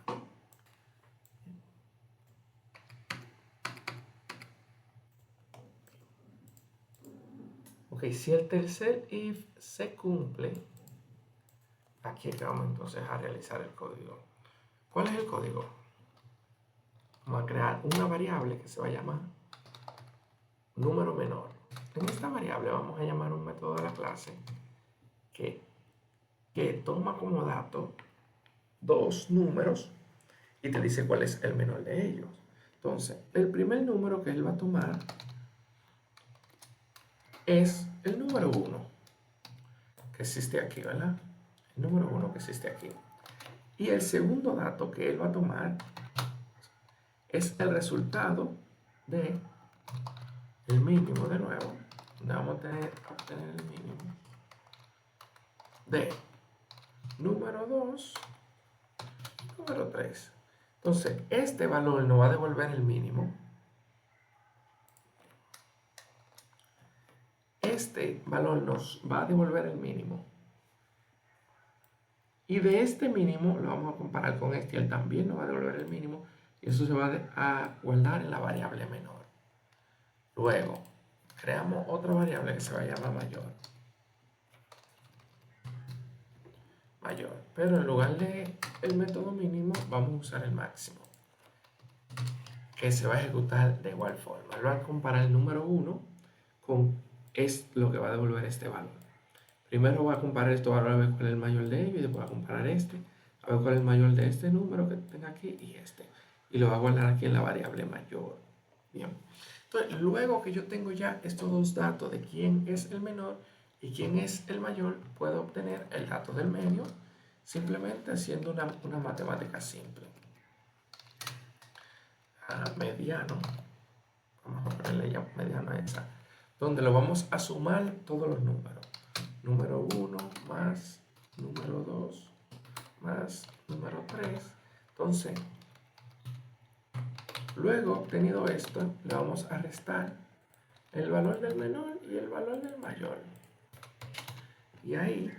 Ok, si el tercer if se cumple, aquí es que vamos entonces a realizar el código. ¿Cuál es el código? Vamos a crear una variable que se va a llamar número menor. En esta variable vamos a llamar un método de la clase que toma como dato 2 números y te dice cuál es el menor de ellos. Entonces, el primer número que él va a tomar es el número 1 que existe aquí, ¿verdad? El número 1 que existe aquí. Y el segundo dato que él va a tomar es el resultado de el mínimo de nuevo. Vamos a obtener el mínimo de número 2, número 3. Entonces, este valor nos va a devolver el mínimo. Este valor nos va a devolver el mínimo. Y de este mínimo lo vamos a comparar con este. Él también nos va a devolver el mínimo. Y eso se va a guardar en la variable menor. Luego, creamos otra variable que se va a llamar mayor. Pero en lugar de el método mínimo, vamos a usar el máximo, que se va a ejecutar de igual forma. Él va a comparar el número 1 con lo que va a devolver este valor. Primero va a comparar estos valores a ver cuál es el mayor de ellos, y después va a comparar este, a ver cuál es el mayor de este número que tenga aquí y este. Y lo va a guardar aquí en la variable mayor. Bien. Entonces, luego que yo tengo ya estos dos datos de quién es el menor y quién es el mayor, puedo obtener el dato del medio simplemente haciendo una matemática simple. Mediano, vamos a ponerle ya mediano a esa, donde lo vamos a sumar todos los números. Número 1 más número 2 más número 3. Entonces, luego obtenido esto, le vamos a restar el valor del menor y el valor del mayor. Y ahí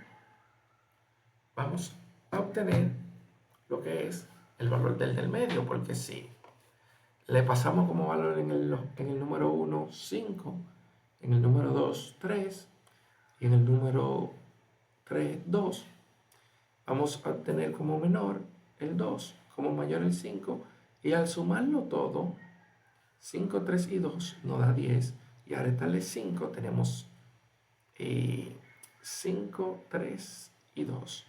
vamos a obtener lo que es el valor del medio, porque si le pasamos como valor en el número 1, 5, en el número 2, 3 y en el número 3, 2, vamos a obtener como menor el 2, como mayor el 5, y al sumarlo todo, 5, 3 y 2 nos da 10, y al restarle 5 tenemos 5, 3 y 2.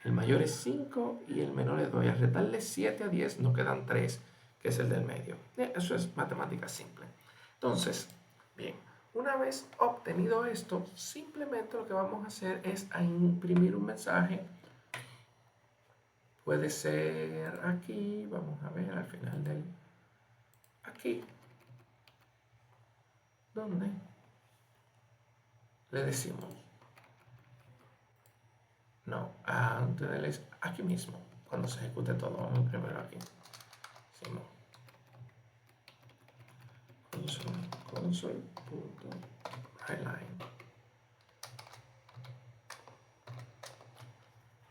El mayor es 5 y el menor es 2. Y al restarle 7 a 10 nos quedan 3, que es el del medio. Eso es matemática simple. Entonces, bien, una vez obtenido esto, simplemente lo que vamos a hacer es a imprimir un mensaje. Puede ser aquí, vamos a ver al final del... Aquí. ¿Dónde? le decimos, no, antes de aquí mismo, cuando se ejecute todo, vamos primero aquí. Decimos console.writeLine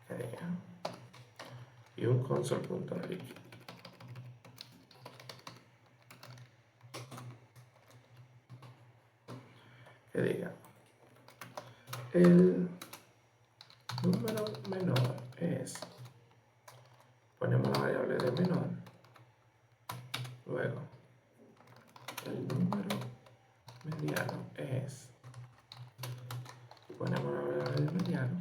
que diga, y un console.read que diga, el número menor es, ponemos la variable de menor, luego el número mediano es, ponemos la variable de mediano,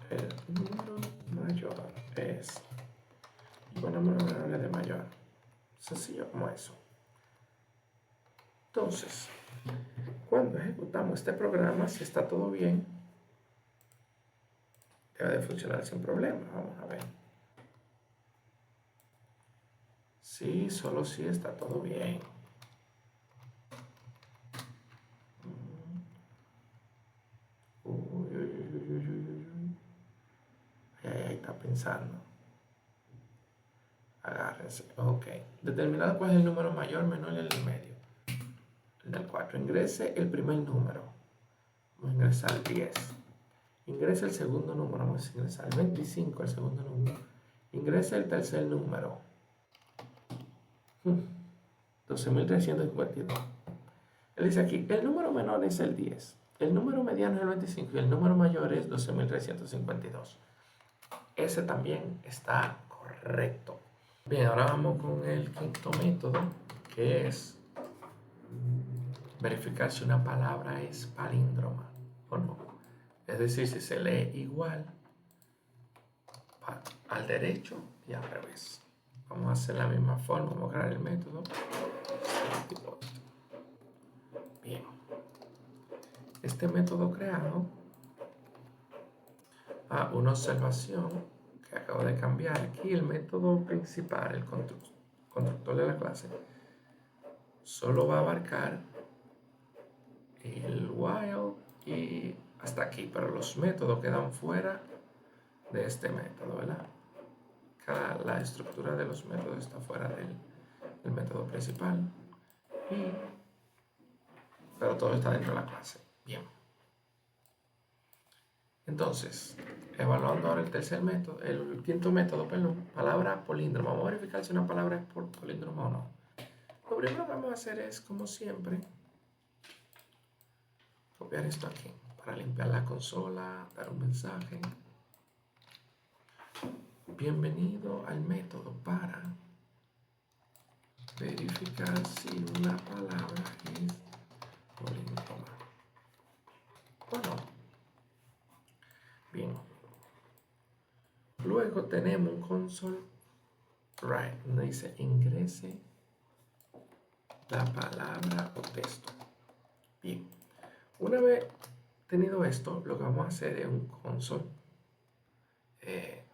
el número mayor es, y ponemos la variable de mayor. Sencillo como eso. Entonces, cuando ejecutamos este programa, si está todo bien, debe de funcionar sin problema. Vamos a ver. Sí, solo si está todo bien. Uy, uy, uy, uy, uy, uy. Ahí está pensando. Agárrense. Ok. Determinar cuál es el número mayor, menor y el medio. En el 4. Ingrese el primer número. Vamos a ingresar el 10. Ingrese el segundo número. Vamos a ingresar el 25, el segundo número. Ingrese el tercer número. 12.352. Él dice aquí, el número menor es el 10. El número mediano es el 25 y el número mayor es 12.352. Ese también está correcto. Bien, ahora vamos con el quinto método, que es verificar si una palabra es palíndroma o no. Es decir, si se lee igual al derecho y al revés. Vamos a hacer la misma forma, vamos a crear el método. Bien. Este método creado, una observación que acabo de cambiar aquí, el método principal, el constructor de la clase, solo va a abarcar el while y hasta aquí, pero los métodos quedan fuera de este método, ¿verdad? La estructura de los métodos está fuera del método principal, pero todo está dentro de la clase. Bien. Entonces, evaluando ahora el tercer método, el quinto método, perdón, palabra políndroma. Vamos a verificar si una palabra es políndroma o no. Lo primero que vamos a hacer es, como siempre, copiar esto aquí para limpiar la consola, dar un mensaje. Bienvenido al método para verificar si una palabra es políndroma o no. Bien. Luego tenemos un console write, donde dice ingrese la palabra o texto. Bien. Una vez tenido esto, lo que vamos a hacer es un console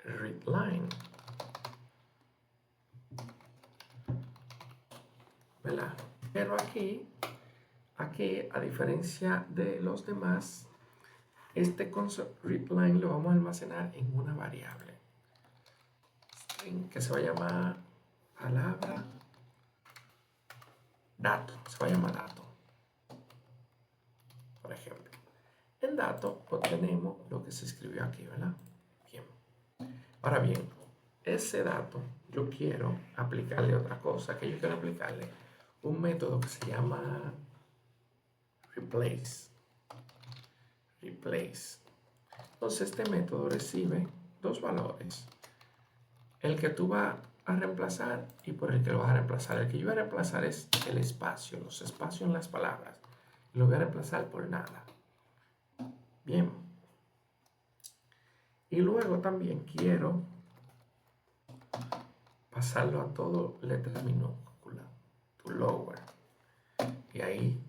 readLine, ¿verdad? Pero aquí, a diferencia de los demás, este console readLine lo vamos a almacenar en una variable que se va a llamar palabra dato. Se va a llamar dato. Por ejemplo, en dato obtenemos lo que se escribió aquí, ¿verdad? Bien. Ahora bien, ese dato yo quiero aplicarle otra cosa, que yo quiero aplicarle un método que se llama replace. Entonces este método recibe dos valores: el que tú vas a reemplazar y por el que lo vas a reemplazar. El que yo voy a reemplazar es el espacio, los espacios en las palabras, y lo voy a reemplazar por nada. Bien. Y luego también quiero pasarlo a todo letra minúscula, to lower, y ahí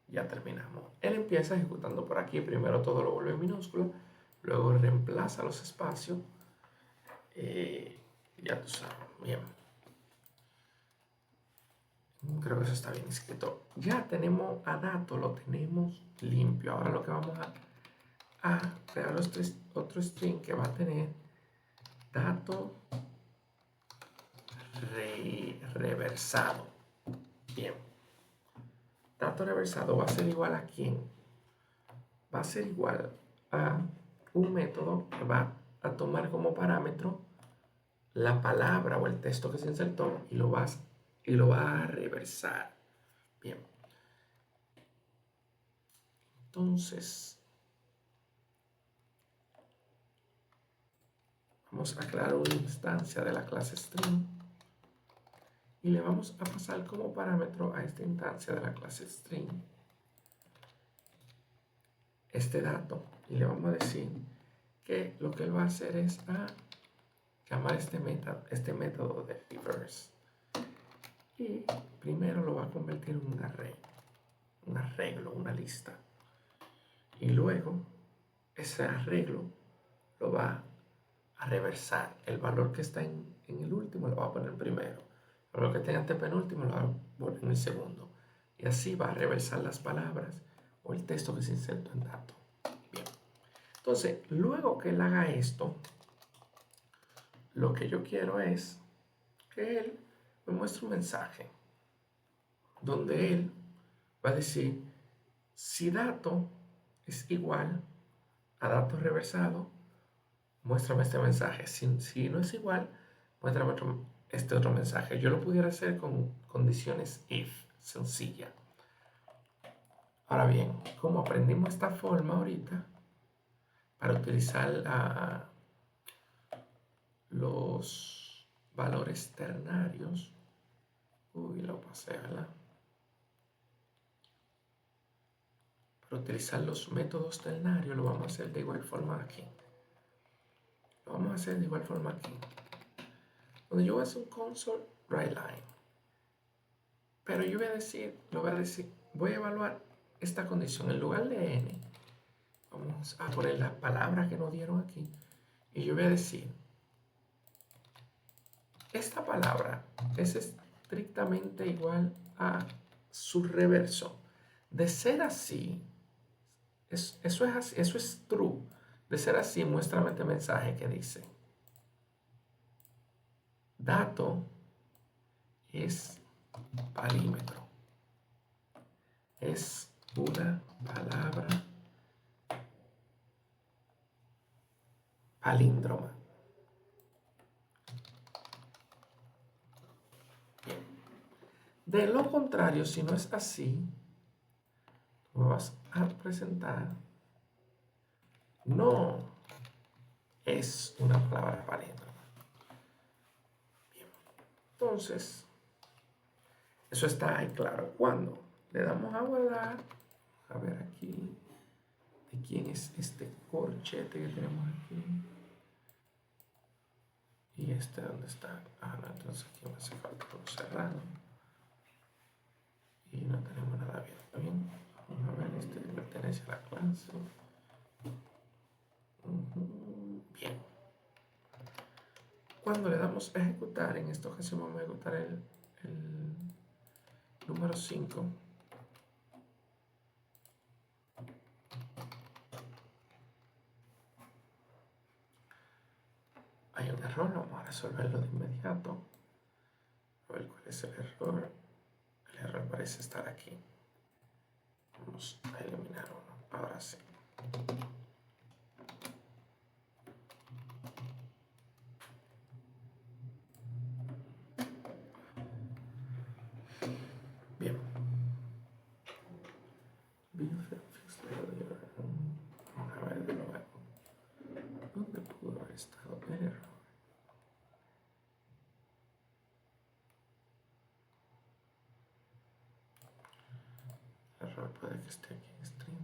ya terminamos. Él empieza ejecutando por aquí, primero todo lo vuelve en minúscula, luego reemplaza los espacios, ya tú sabes. Bien. Creo que eso está bien escrito. Ya tenemos a dato, lo tenemos limpio. Ahora lo que vamos a crear otro string que va a tener dato reversado. Bien. Dato reversado va a ser igual a quién? Va a ser igual a un método que va a tomar como parámetro la palabra o el texto que se insertó y lo va a reversar. Bien. Entonces, vamos a crear una instancia de la clase string y le vamos a pasar como parámetro a esta instancia de la clase string este dato y le vamos a decir que lo que él va a hacer es llamar este método de reverse y primero lo va a convertir en un arreglo, una lista, y luego ese arreglo lo va a reversar. El valor que está en el último lo va a poner primero, el valor que está en antepenúltimo lo va a poner en el segundo, y así va a reversar las palabras o el texto que se insertó en dato. Bien, entonces luego que él haga esto, lo que yo quiero es que él me muestre un mensaje donde él va a decir si dato es igual a dato reversado, muéstrame este mensaje. Si no es igual, muéstrame este otro mensaje. Yo lo pudiera hacer con condiciones if, sencilla. Ahora bien, como aprendimos esta forma ahorita, para utilizar los valores ternarios, lo pasé, ¿verdad? Para utilizar los métodos ternarios lo vamos a hacer de igual forma aquí. Lo vamos a hacer de igual forma aquí. Donde yo voy a hacer un console writeLine. Pero yo voy a evaluar esta condición. En lugar de n, vamos a poner la palabra que nos dieron aquí. Y yo voy a decir, esta palabra es estrictamente igual a su reverso. De ser así, eso es así, eso es true. De ser así, muéstrame este mensaje que dice, dato es parímetro. Es una palabra palíndroma. Bien. De lo contrario, si no es así, me vas a presentar no es una palabra palíndroma. Bien. Entonces, eso está ahí claro. Cuando le damos a guardar, a ver aquí, ¿de quién es este corchete que tenemos aquí? Y este, ¿dónde está? No, entonces aquí me hace falta todo cerrado. Y no tenemos nada abierto. Bien, vamos a ver, este pertenece a la clase. Bien. Cuando le damos a ejecutar, en esta ocasión vamos a ejecutar el número 5. Hay un error, vamos a resolverlo de inmediato. A ver cuál es el error. El error parece estar aquí. Vamos a eliminar uno. Ahora sí. Bien. A ver de nuevo. ¿Dónde pudo haber estado el error? El error puede que esté aquí en stream.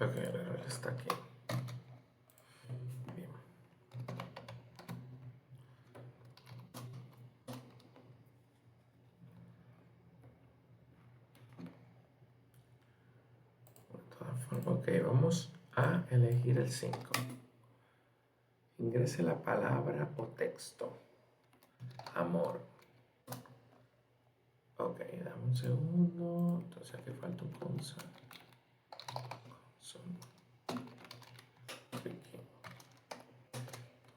Ok, el error está aquí. Bien. De todas formas, ok, vamos a elegir el 5. Ingrese la palabra o texto. Amor. Ok, dame un segundo. Entonces aquí falta un console.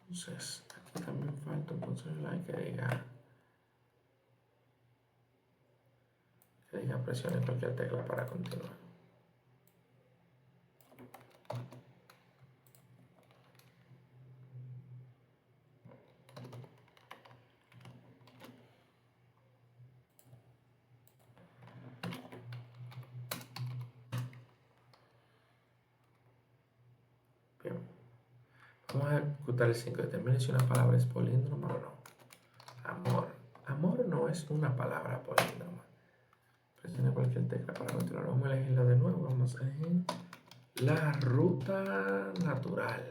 Entonces, aquí también falta un console que diga presione cualquier tecla para continuar. Bien. Vamos a ejecutar el 5. Determine si una palabra es políndroma o no. Amor. Amor no es una palabra políndroma. Presione cualquier tecla para continuar. Vamos a elegirlo de nuevo. Vamos a elegir la ruta natural.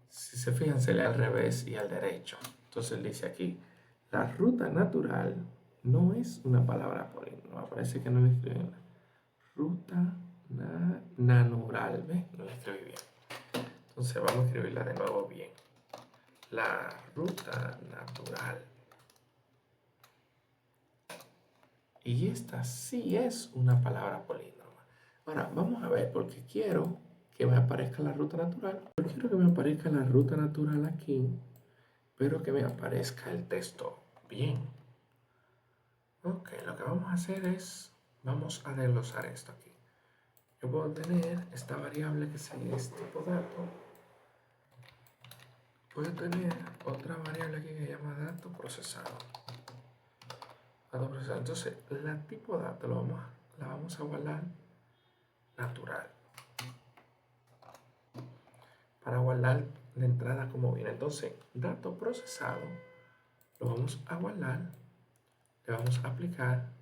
Si se fijan, se lee al revés y al derecho. Entonces dice aquí, la ruta natural no es una palabra políndroma. Parece que no le escribí bien. Ruta natural. ¿Ves? No le escribí bien. Entonces vamos a escribirla de nuevo bien. La ruta natural. Y esta sí es una palabra políndroma. Ahora, vamos a ver, porque quiero que me aparezca la ruta natural. Yo quiero que me aparezca la ruta natural aquí, pero que me aparezca el texto bien. Ok, lo que vamos a hacer es, vamos a desglosar esto aquí. Yo puedo tener esta variable que sería este tipo dato. Puedo tener otra variable aquí que se llama dato procesado. Entonces, la tipo dato la vamos a guardar natural. Para guardar la entrada como viene. Entonces, dato procesado lo vamos a guardar. Le vamos a aplicar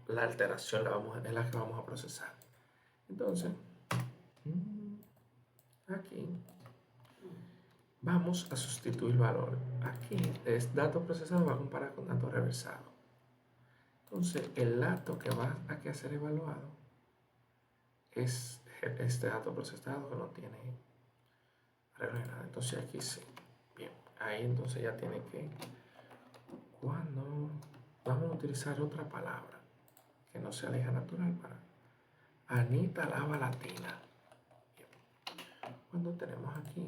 la alteración en la que vamos a procesar. Entonces, aquí vamos a sustituir valor. Aquí es dato procesado va a comparar con dato reversado. Entonces, el dato que va a ser evaluado es este dato procesado que no tiene arreglo de nada. Entonces, aquí sí. Bien, ahí entonces ya tiene que, cuando vamos a utilizar otra palabra que no sea leja natural para Anita lava latina. Bien. Cuando tenemos aquí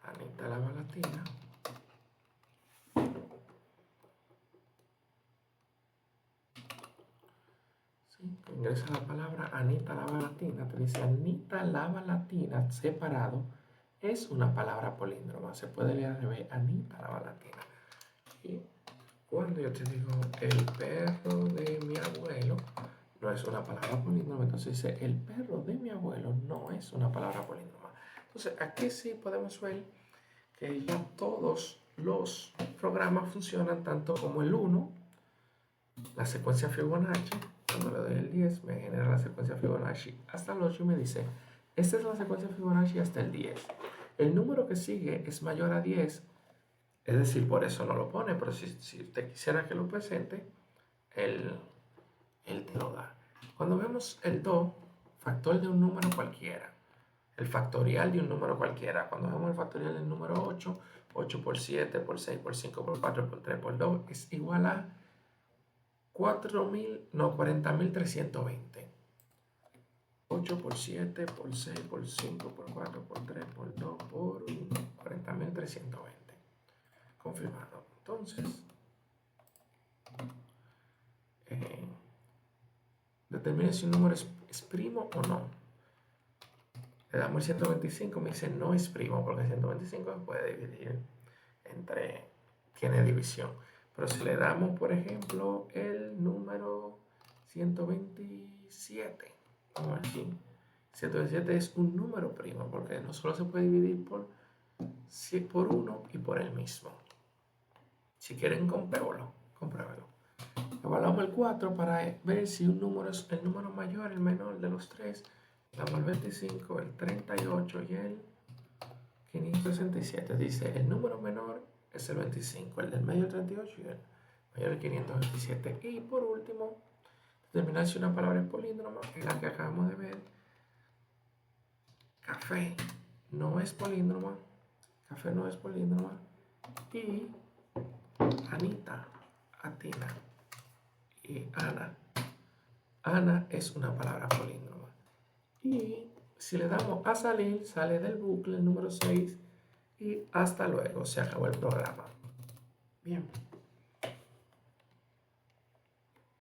Anita lava latina, ingresa la palabra Anita lava latina, te dice Anita lava latina separado es una palabra políndroma, se puede leer al revés, Anita lava latina. Y cuando yo te digo el perro de mi abuelo no es una palabra políndroma, entonces dice el perro de mi abuelo no es una palabra políndroma. Entonces aquí sí podemos ver que ya todos los programas funcionan tanto como el 1, la secuencia Fibonacci. Cuando le doy el 10 me genera la secuencia Fibonacci hasta el 8 y me dice esta es la secuencia Fibonacci hasta el 10. El número que sigue es mayor a 10, es decir, por eso no lo pone, pero si usted quisiera que lo presente, él te lo da. Cuando vemos el 2, factor de un número cualquiera, el factorial de un número cualquiera, cuando vemos el factorial del número 8, 8 por 7, por 6, por 5, por 4, por 3, por 2, es igual a 40.320. 8 por 7, por 6, por 5, por 4, por 3, por 2, por 1, 40.320. Confirmado. Entonces, determine si un número es primo o no. Le damos el 125, me dice no es primo, porque el 125 se puede dividir tiene división. Pero si le damos, por ejemplo, el número 127, como aquí, 127 es un número primo, porque no solo se puede dividir por 1 y por el mismo. Si quieren, compruébalo. Evaluamos el 4 para ver si un número es el número mayor, el menor de los tres. Damos el 25, el 38 y el 567. Dice, el número menor es el 25, el del medio el 38 y el mayor el 527. Y por último, determinar si una palabra es políndroma, en la que acabamos de ver. Café no es políndroma. Café no es políndroma. Y Anita, Atina y Ana. Ana es una palabra políndroma. Y si le damos a salir, sale del bucle el número 6 y hasta luego, se acabó el programa. Bien.